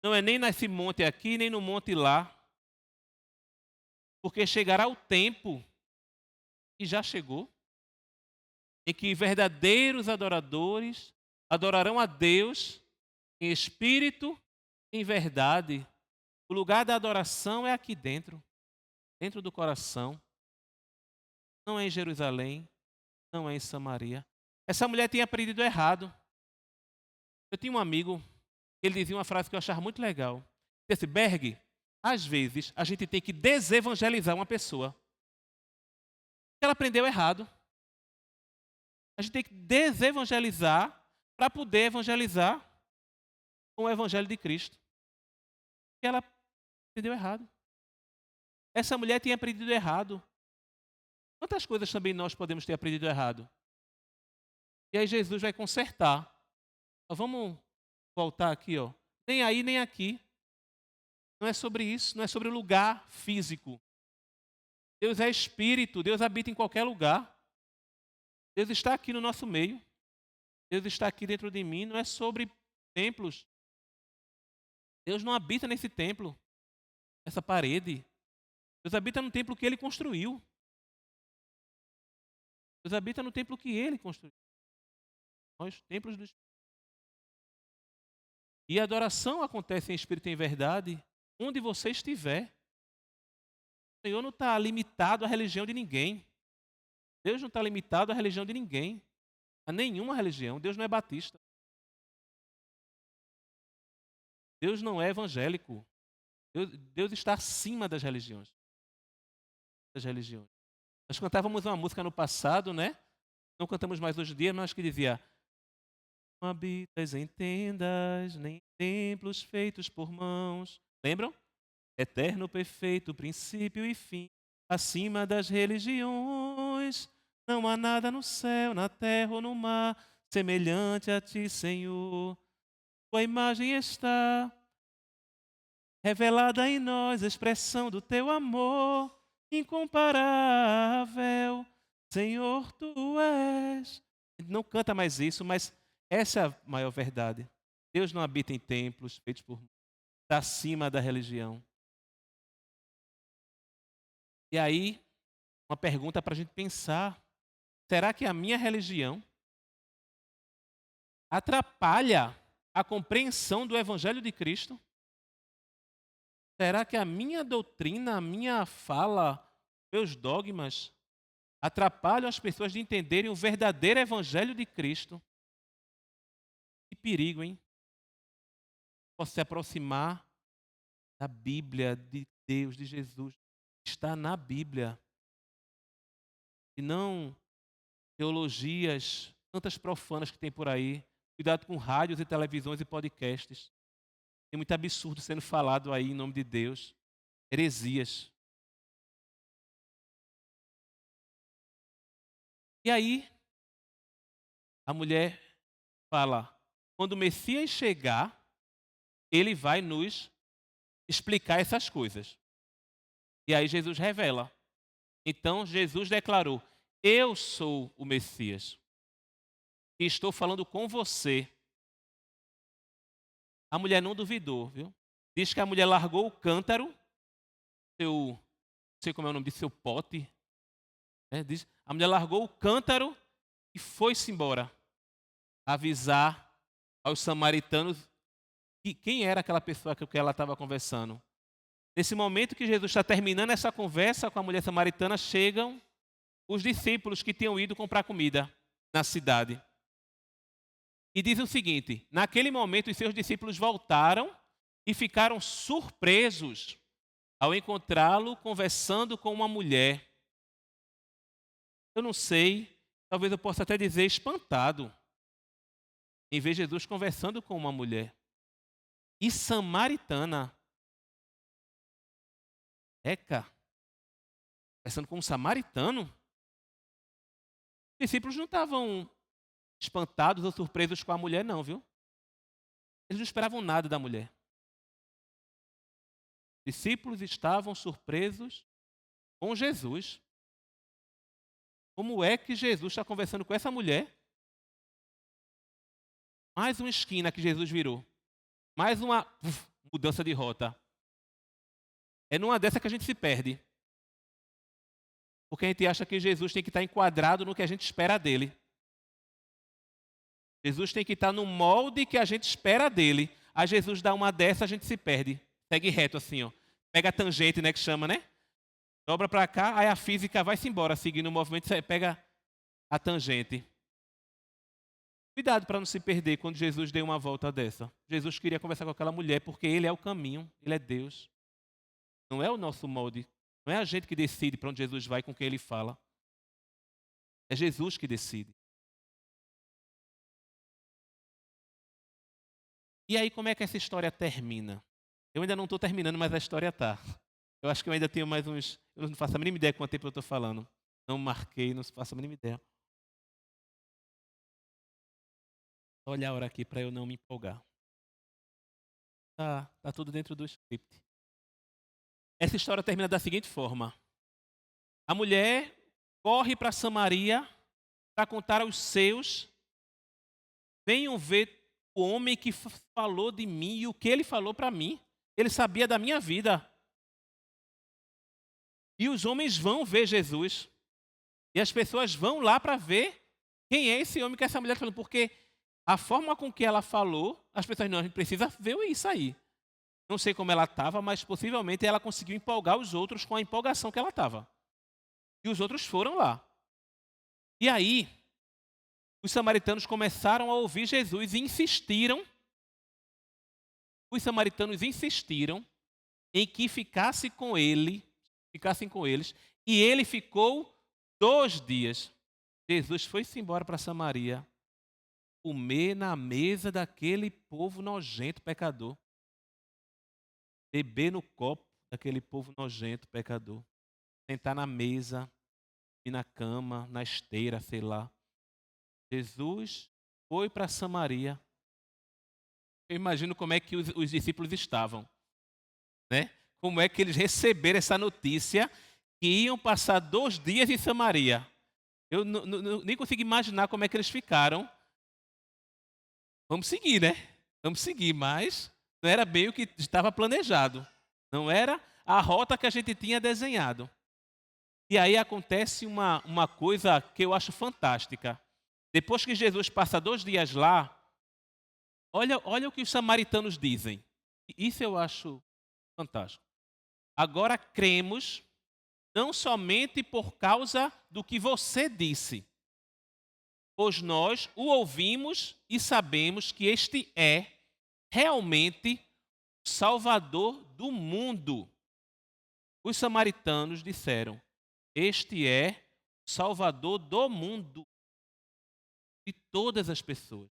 E: Não é nem nesse monte aqui, nem no monte lá. Porque chegará o tempo, e já chegou, em que verdadeiros adoradores adorarão a Deus em espírito e em verdade. O lugar da adoração é aqui dentro, dentro do coração. Não é em Jerusalém, não é em Samaria. Essa mulher tinha aprendido errado. Eu tinha um amigo, ele dizia uma frase que eu achava muito legal. Disse: Berg, às vezes a gente tem que desevangelizar uma pessoa. Ela aprendeu errado. A gente tem que desevangelizar para poder evangelizar com o evangelho de Cristo. E ela aprendeu errado. Essa mulher tinha aprendido errado. Quantas coisas também nós podemos ter aprendido errado? E aí Jesus vai consertar. Vamos voltar aqui, ó. Nem aí, nem aqui. Não é sobre isso, não é sobre o lugar físico. Deus é espírito, Deus habita em qualquer lugar. Deus está aqui no nosso meio. Deus está aqui dentro de mim, não é sobre templos. Deus não habita nesse templo, nessa parede. Deus habita no templo que Ele construiu. Deus habita no templo que Ele construiu. Nós, templos do Espírito. E a adoração acontece em espírito e em verdade, onde você estiver. O Senhor não está limitado à religião de ninguém. Deus não está limitado à religião de ninguém. A nenhuma religião. Deus não é batista. Deus não é evangélico. Deus está acima das religiões. Nós cantávamos uma música no passado, né? Não cantamos mais hoje em dia, mas que dizia: não habitas em tendas, nem em templos feitos por mãos. Lembram? Eterno, perfeito, princípio e fim, acima das religiões. Não há nada no céu, na terra ou no mar, semelhante a ti, Senhor. Tua imagem está revelada em nós, expressão do teu amor incomparável. Senhor, tu és. Não canta mais isso, mas essa é a maior verdade. Deus não habita em templos feitos por mãos. Está acima da religião. E aí, uma pergunta para a gente pensar. Será que a minha religião atrapalha a compreensão do Evangelho de Cristo? Será que a minha doutrina, a minha fala, meus dogmas, atrapalham as pessoas de entenderem o verdadeiro Evangelho de Cristo? Que perigo, hein? Posso se aproximar da Bíblia, de Deus, de Jesus. Está na Bíblia. E não teologias, tantas profanas que tem por aí. Cuidado com rádios e televisões e podcasts. Tem muito absurdo sendo falado aí em nome de Deus. Heresias. E aí, a mulher fala: quando o Messias chegar, ele vai nos explicar essas coisas. E aí Jesus revela. Então Jesus declarou: eu sou o Messias. E estou falando com você. A mulher não duvidou, viu? Diz que a mulher largou o cântaro, não sei como é o nome disso, seu pote. Diz, a mulher largou o cântaro e foi-se embora avisar aos samaritanos quem era aquela pessoa com quem ela estava conversando. Nesse momento que Jesus está terminando essa conversa com a mulher samaritana, chegam os discípulos que tinham ido comprar comida na cidade. E diz o seguinte: naquele momento os seus discípulos voltaram e ficaram surpresos ao encontrá-lo conversando com uma mulher. Eu não sei, talvez eu possa até dizer espantado, em ver Jesus conversando com uma mulher. E samaritana. Eca, conversando com um samaritano? Os discípulos não estavam espantados ou surpresos com a mulher, não, viu? Eles não esperavam nada da mulher. Os discípulos estavam surpresos com Jesus. Como é que Jesus está conversando com essa mulher? Mais uma esquina que Jesus virou. Mais uma mudança de rota. É numa dessa que a gente se perde. Porque a gente acha que Jesus tem que estar enquadrado no que a gente espera dele. Jesus tem que estar no molde que a gente espera dele. Aí Jesus dá uma dessa, a gente se perde. Segue reto assim, ó. Pega a tangente, né, que chama, né? Dobra para cá, aí a física vai-se embora, seguindo o movimento, pega a tangente. Cuidado para não se perder quando Jesus deu uma volta dessa. Jesus queria conversar com aquela mulher porque ele é o caminho, ele é Deus. Não é o nosso molde. Não é a gente que decide para onde Jesus vai com quem ele fala. É Jesus que decide. E aí, como é que essa história termina? Eu ainda não estou terminando, mas a história está. Eu acho que eu ainda tenho mais uns... Eu não faço a mínima ideia quanto tempo eu estou falando. Não marquei, não faço a mínima ideia. Olha a hora aqui para eu não me empolgar. Tá tudo dentro do script. Essa história termina da seguinte forma. A mulher corre para Samaria para contar aos seus: venham ver o homem que falou de mim e o que ele falou para mim. Ele sabia da minha vida. E os homens vão ver Jesus. E as pessoas vão lá para ver quem é esse homem que essa mulher está falando. Porque a forma com que ela falou, as pessoas não, a gente precisa ver isso aí. Não sei como ela estava, mas possivelmente ela conseguiu empolgar os outros com a empolgação que ela estava. E os outros foram lá. E aí, os samaritanos começaram a ouvir Jesus e insistiram. Os samaritanos insistiram em que ficassem com eles, e ele ficou 2 dias. Jesus foi-se embora para Samaria, comer na mesa daquele povo nojento, pecador. Beber no copo daquele povo nojento, pecador. Sentar na mesa, ir na cama, na esteira, sei lá. Jesus foi para Samaria. Eu imagino como é que os discípulos estavam, né? Como é que eles receberam essa notícia que iam passar 2 dias em Samaria. Eu nem consigo imaginar como é que eles ficaram. Vamos seguir, né? Vamos seguir, mas não era bem o que estava planejado. Não era a rota que a gente tinha desenhado. E aí acontece uma coisa que eu acho fantástica. Depois que Jesus passa 2 dias lá, olha o que os samaritanos dizem. Isso eu acho fantástico. Agora cremos, não somente por causa do que você disse, pois nós o ouvimos e sabemos que este é realmente o Salvador do mundo. Os samaritanos disseram: este é o Salvador do mundo, de todas as pessoas,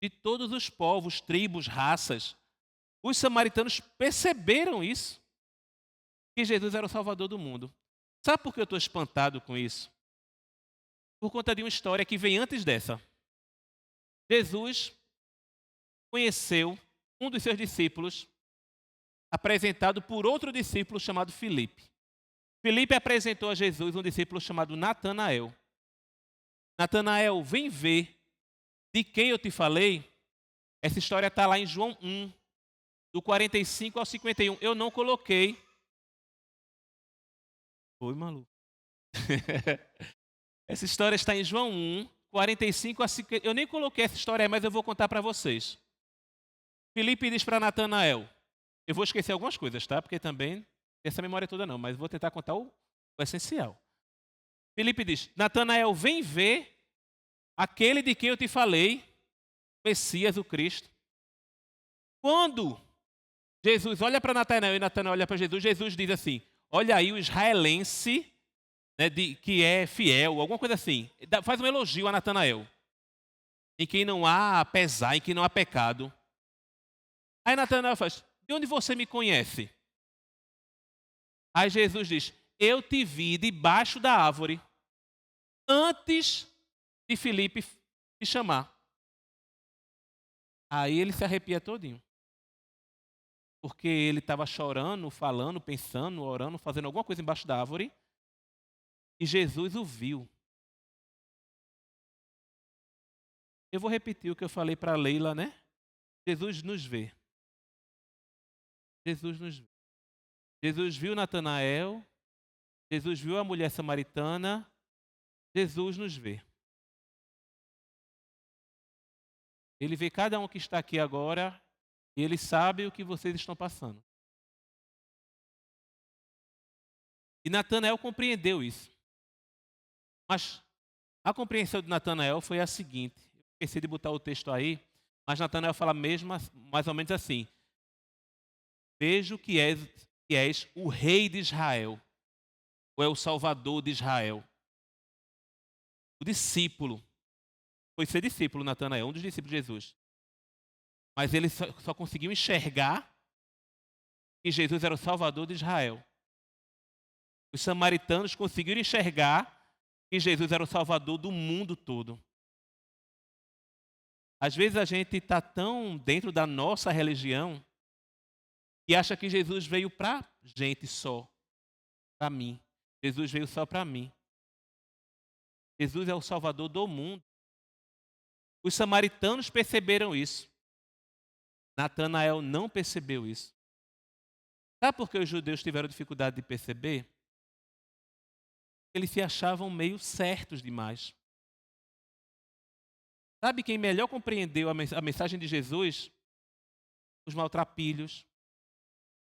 E: de todos os povos, tribos, raças. Os samaritanos perceberam isso, que Jesus era o Salvador do mundo. Sabe por que eu estou espantado com isso? Por conta de uma história que vem antes dessa. Jesus conheceu um dos seus discípulos, apresentado por outro discípulo chamado Filipe. Filipe apresentou a Jesus um discípulo chamado Natanael. Natanael, vem ver de quem eu te falei. Essa história está lá em João 1, do 45 ao 51. Eu não coloquei. Foi, maluco. Essa história está em João 1, 45 a 50. Eu nem coloquei essa história aí, mas eu vou contar para vocês. Filipe diz para Natanael. Eu vou esquecer algumas coisas, tá? Porque também essa memória toda não, mas vou tentar contar o essencial. Filipe diz: Natanael, vem ver aquele de quem eu te falei, o Messias, o Cristo. Quando Jesus olha para Natanael e Natanael olha para Jesus, Jesus diz assim: olha aí o israelense, né, que é fiel, alguma coisa assim. Faz um elogio a Natanael, em quem não há pesar, em quem não há pecado. Aí Natanael faz: de onde você me conhece? Aí Jesus diz: eu te vi debaixo da árvore, antes de Filipe te chamar. Aí ele se arrepia todinho. Porque ele estava chorando, falando, pensando, orando, fazendo alguma coisa embaixo da árvore. E Jesus o viu. Eu vou repetir o que eu falei para a Leila, né? Jesus nos vê. Jesus nos vê. Jesus viu Natanael. Jesus viu a mulher samaritana. Jesus nos vê. Ele vê cada um que está aqui agora e ele sabe o que vocês estão passando. E Natanael compreendeu isso. Mas a compreensão de Natanael foi a seguinte. Eu esqueci de botar o texto aí, mas Natanael fala mesmo, mais ou menos assim: vejo que és o rei de Israel, ou é o salvador de Israel. O discípulo. Foi ser discípulo, Natanael, um dos discípulos de Jesus. mas eles só conseguiam enxergar que Jesus era o Salvador de Israel. Os samaritanos conseguiram enxergar que Jesus era o Salvador do mundo todo. Às vezes a gente está tão dentro da nossa religião que acha que Jesus veio para gente só, para mim. Jesus veio só para mim. Jesus é o Salvador do mundo. Os samaritanos perceberam isso. Natanael não percebeu isso. Sabe por que os judeus tiveram dificuldade de perceber? Eles se achavam meio certos demais. Sabe quem melhor compreendeu a mensagem de Jesus? Os maltrapilhos,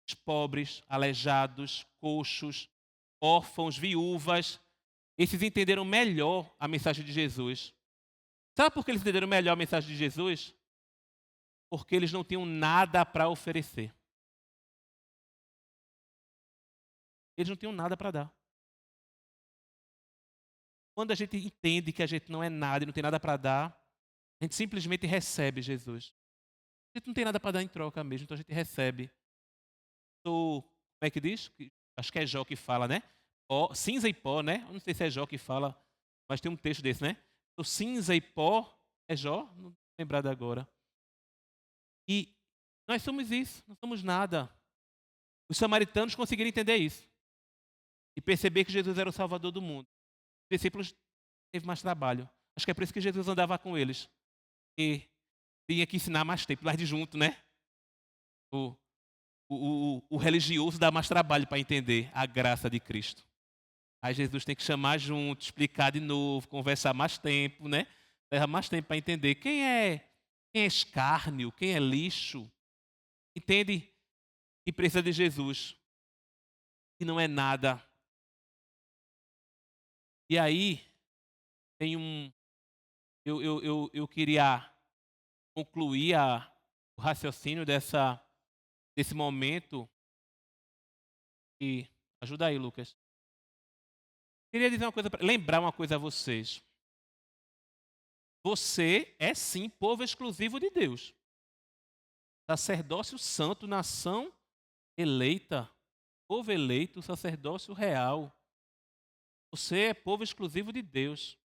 E: os pobres, aleijados, coxos, órfãos, viúvas. Esses entenderam melhor a mensagem de Jesus. Sabe por que eles entenderam melhor a mensagem de Jesus? Porque eles não tinham nada para oferecer. Eles não tinham nada para dar. Quando a gente entende que a gente não é nada e não tem nada para dar, a gente simplesmente recebe Jesus. A gente não tem nada para dar em troca mesmo, então a gente recebe. Como é que diz? Acho que é Jó que fala, né? Pó, cinza e pó, né? Eu não sei se é Jó que fala, mas tem um texto desse, né? Sou cinza e pó, é Jó? Não estou lembrado agora. E nós somos isso, não somos nada. Os samaritanos conseguiram entender isso. E perceber que Jesus era o Salvador do mundo. Os discípulos teve mais trabalho. Acho que é por isso que Jesus andava com eles. E tinha que ensinar mais tempo, mais de junto, né? O religioso dá mais trabalho para entender a graça de Cristo. Aí Jesus tem que chamar junto, explicar de novo, conversar mais tempo, né? Leva mais tempo para entender quem é escárnio, quem é lixo. Entende que precisa de Jesus, que não é nada. E aí, tem eu queria concluir o raciocínio desse momento. E ajuda aí, Lucas. Queria dizer lembrar uma coisa a vocês. Você é sim povo exclusivo de Deus. Sacerdócio santo, nação eleita, povo eleito, sacerdócio real. Você é povo exclusivo de Deus.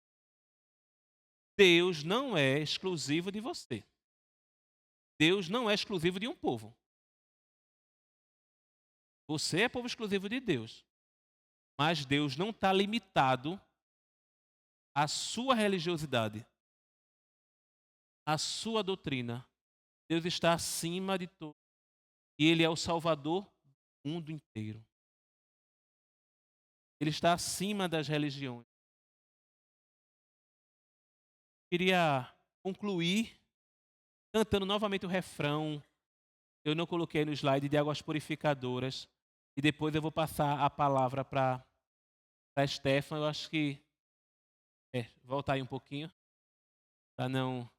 E: Deus não é exclusivo de você. Deus não é exclusivo de um povo. Você é povo exclusivo de Deus. Mas Deus não está limitado à sua religiosidade, à sua doutrina. Deus está acima de tudo. E Ele é o Salvador do mundo inteiro. Ele está acima das religiões. Queria concluir cantando novamente o refrão. Eu não coloquei no slide, de Águas Purificadoras. E depois eu vou passar a palavra para a Stefan. Eu acho que... voltar aí um pouquinho. Para não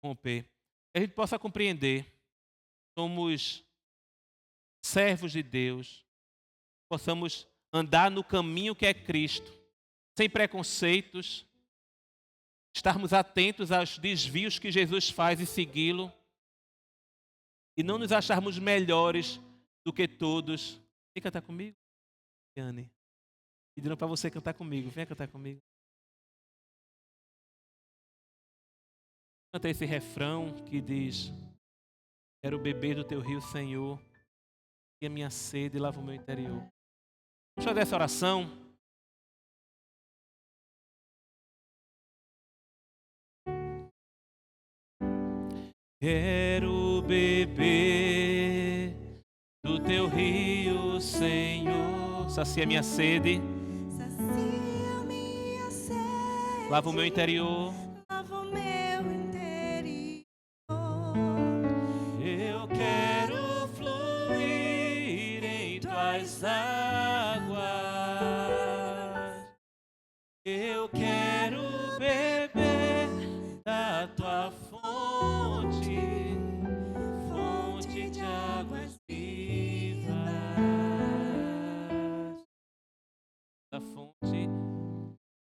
E: romper. Que a gente possa compreender. Somos servos de Deus. Possamos andar no caminho que é Cristo. Sem preconceitos. Estarmos atentos aos desvios que Jesus faz e segui-lo. E não nos acharmos melhores do que todos. Vem cantar comigo, Yane. Pediram para você cantar comigo. Venha cantar comigo. Canta esse refrão que diz: quero beber do teu rio, Senhor, e a minha sede lava o meu interior. Vamos fazer essa oração. Quero beber do teu rio, Senhor. Sacia minha sede.
D: Sacia minha sede.
E: Lava o meu interior.
D: Lava o meu interior.
E: Eu quero fluir em tuas águas. Eu quero beber da tua fonte, fonte de águas vivas. A fonte,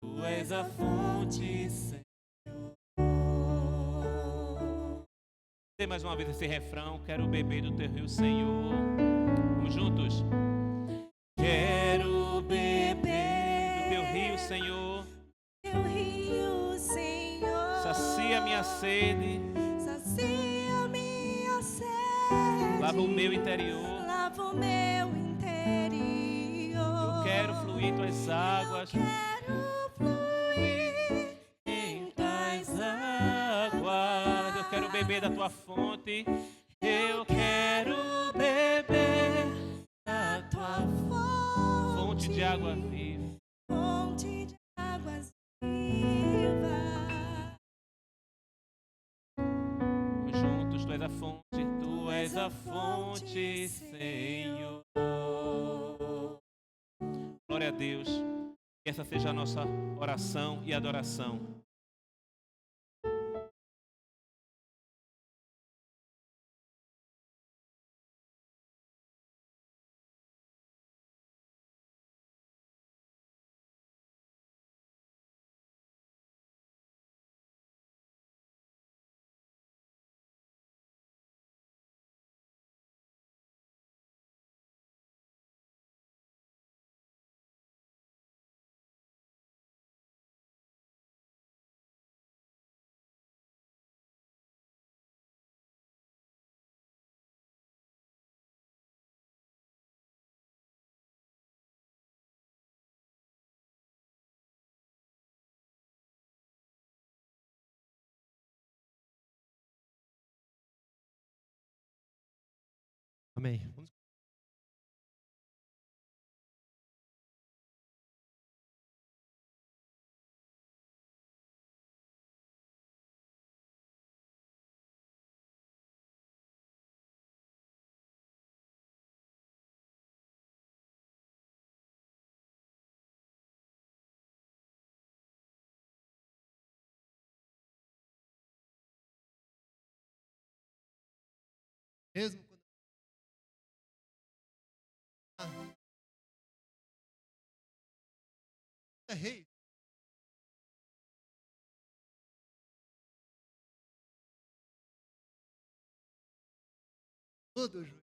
E: tu és a fonte, Senhor. Dê mais uma vez esse refrão. Quero beber do teu rio, Senhor. Vamos juntos. Quero beber do teu rio, Senhor.
D: Teu rio, Senhor.
E: Sacia minha sede.
D: Sacia minha sede.
E: Lava o meu interior.
D: Lava o meu interior.
E: Eu quero fluir em tuas águas.
D: Quero fluir
E: Em tuas águas. Eu quero beber da tua fonte. Eu quero beber
D: da tua
E: fonte de água viva.
D: fonte de águas vivas.
E: Juntos, tu és a fonte, tu és a fonte, Senhor. Glória a Deus. Que essa seja a nossa oração e adoração.
A: Amém. Vamos... Mesmo quando é rei. Todo joelho.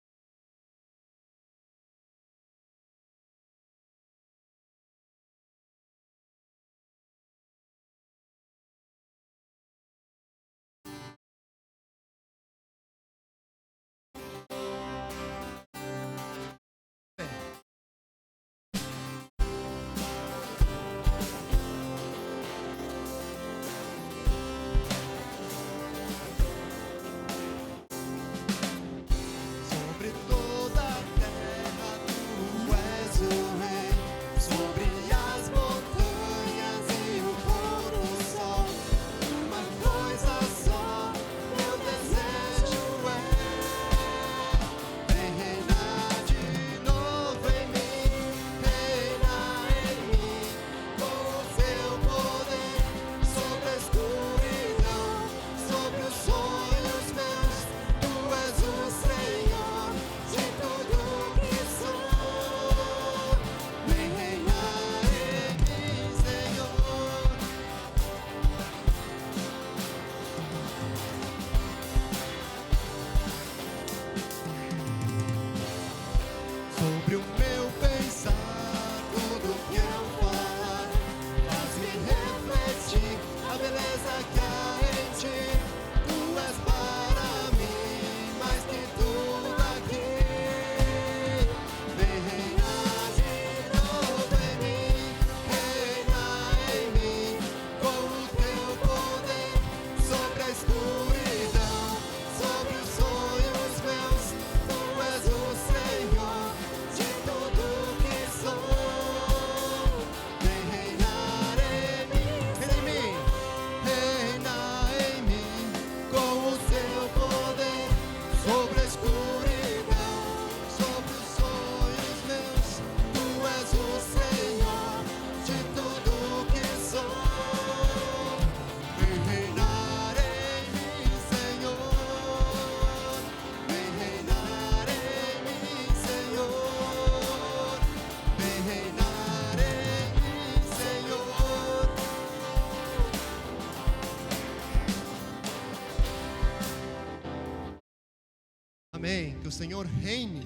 A: Amém. Que o Senhor reine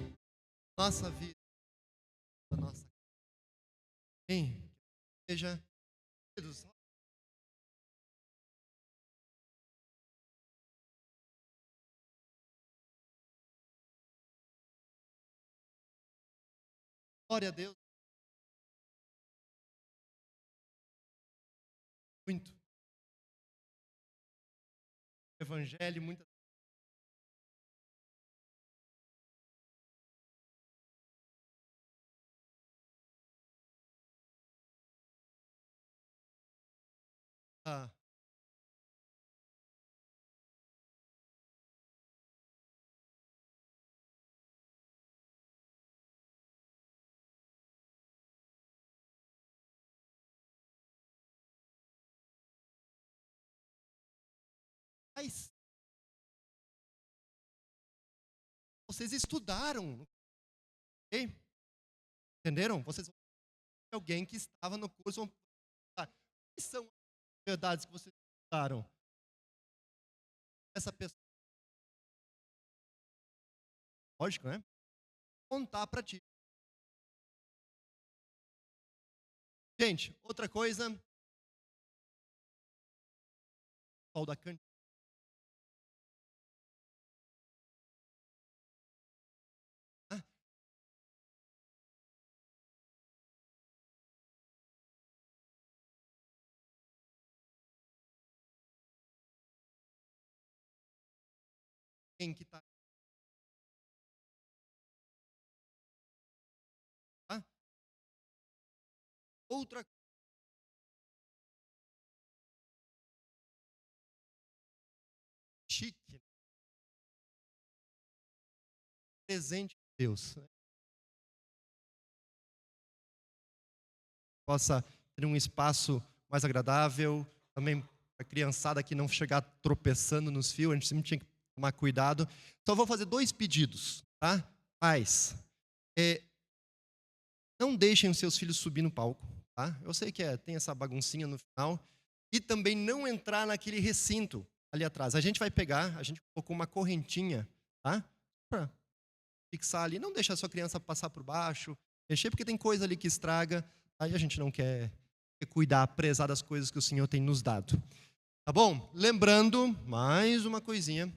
A: na nossa vida, na nossa vida. Amém. Seja glória a Deus. Muito. Evangelho, muita. Ah. Mas vocês estudaram, ok? Entenderam? Vocês alguém que estava no curso. Quais são as verdades que vocês estudaram? Essa pessoa, lógico, né? Contar para ti. Gente, outra coisa. Paulo da Cantina. Quem que tá? Ah? Outra coisa. Chique. Presente de Deus. Possa ter um espaço mais agradável, também a criançada que não chegar tropeçando nos fios, a gente sempre tinha que tomar cuidado. Então, eu vou fazer 2 pedidos, tá? Pais, não deixem os seus filhos subir no palco, tá? Eu sei que tem essa baguncinha no final. E também não entrar naquele recinto ali atrás. A gente vai pegar, a gente colocou uma correntinha, tá? Para fixar ali, não deixar a sua criança passar por baixo, mexer, porque tem coisa ali que estraga. Aí a gente não quer cuidar, prezar das coisas que o Senhor tem nos dado. Tá bom? Lembrando, mais uma coisinha.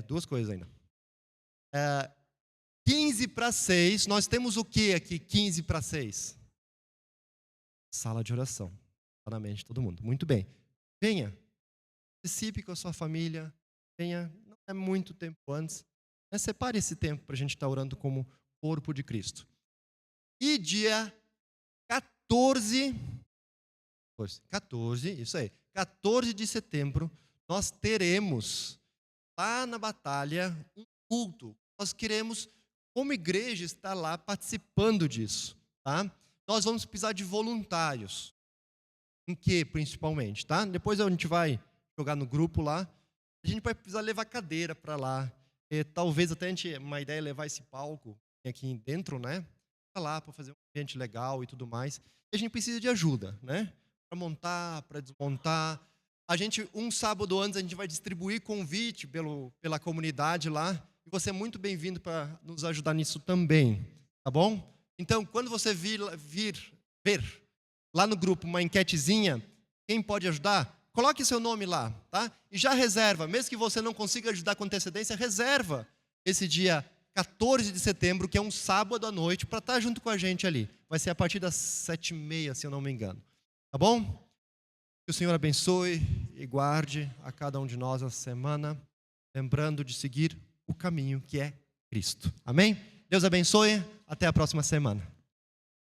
A: 2 coisas ainda. 5:45, nós temos o que aqui, 5:45? Sala de oração. Está na mente de todo mundo. Muito bem. Venha. Participe com a sua família. Venha. Não é muito tempo antes. Separe esse tempo para a gente estar orando como corpo de Cristo. E dia 14, isso aí, 14 de setembro, nós teremos lá na Batalha um culto. Nós queremos, como igreja, estar lá participando disso, tá? Nós vamos precisar de voluntários. Em que, principalmente, tá? Depois a gente vai jogar no grupo lá. A gente vai precisar levar cadeira para lá. Talvez até uma ideia é levar esse palco aqui dentro, né? Para lá, para fazer um ambiente legal e tudo mais. E a gente precisa de ajuda, né? Para montar, para desmontar. Um sábado antes, a gente vai distribuir convite pela comunidade lá. E você é muito bem-vindo para nos ajudar nisso também, tá bom? Então, quando você ver lá no grupo uma enquetezinha, quem pode ajudar? Coloque seu nome lá, tá? E já reserva, mesmo que você não consiga ajudar com antecedência, reserva esse dia 14 de setembro, que é um sábado à noite, para estar junto com a gente ali. Vai ser a partir das 7:30, se eu não me engano. Tá bom? Que o Senhor abençoe e guarde a cada um de nós essa semana, lembrando de seguir o caminho que é Cristo. Amém? Deus abençoe. Até a próxima semana.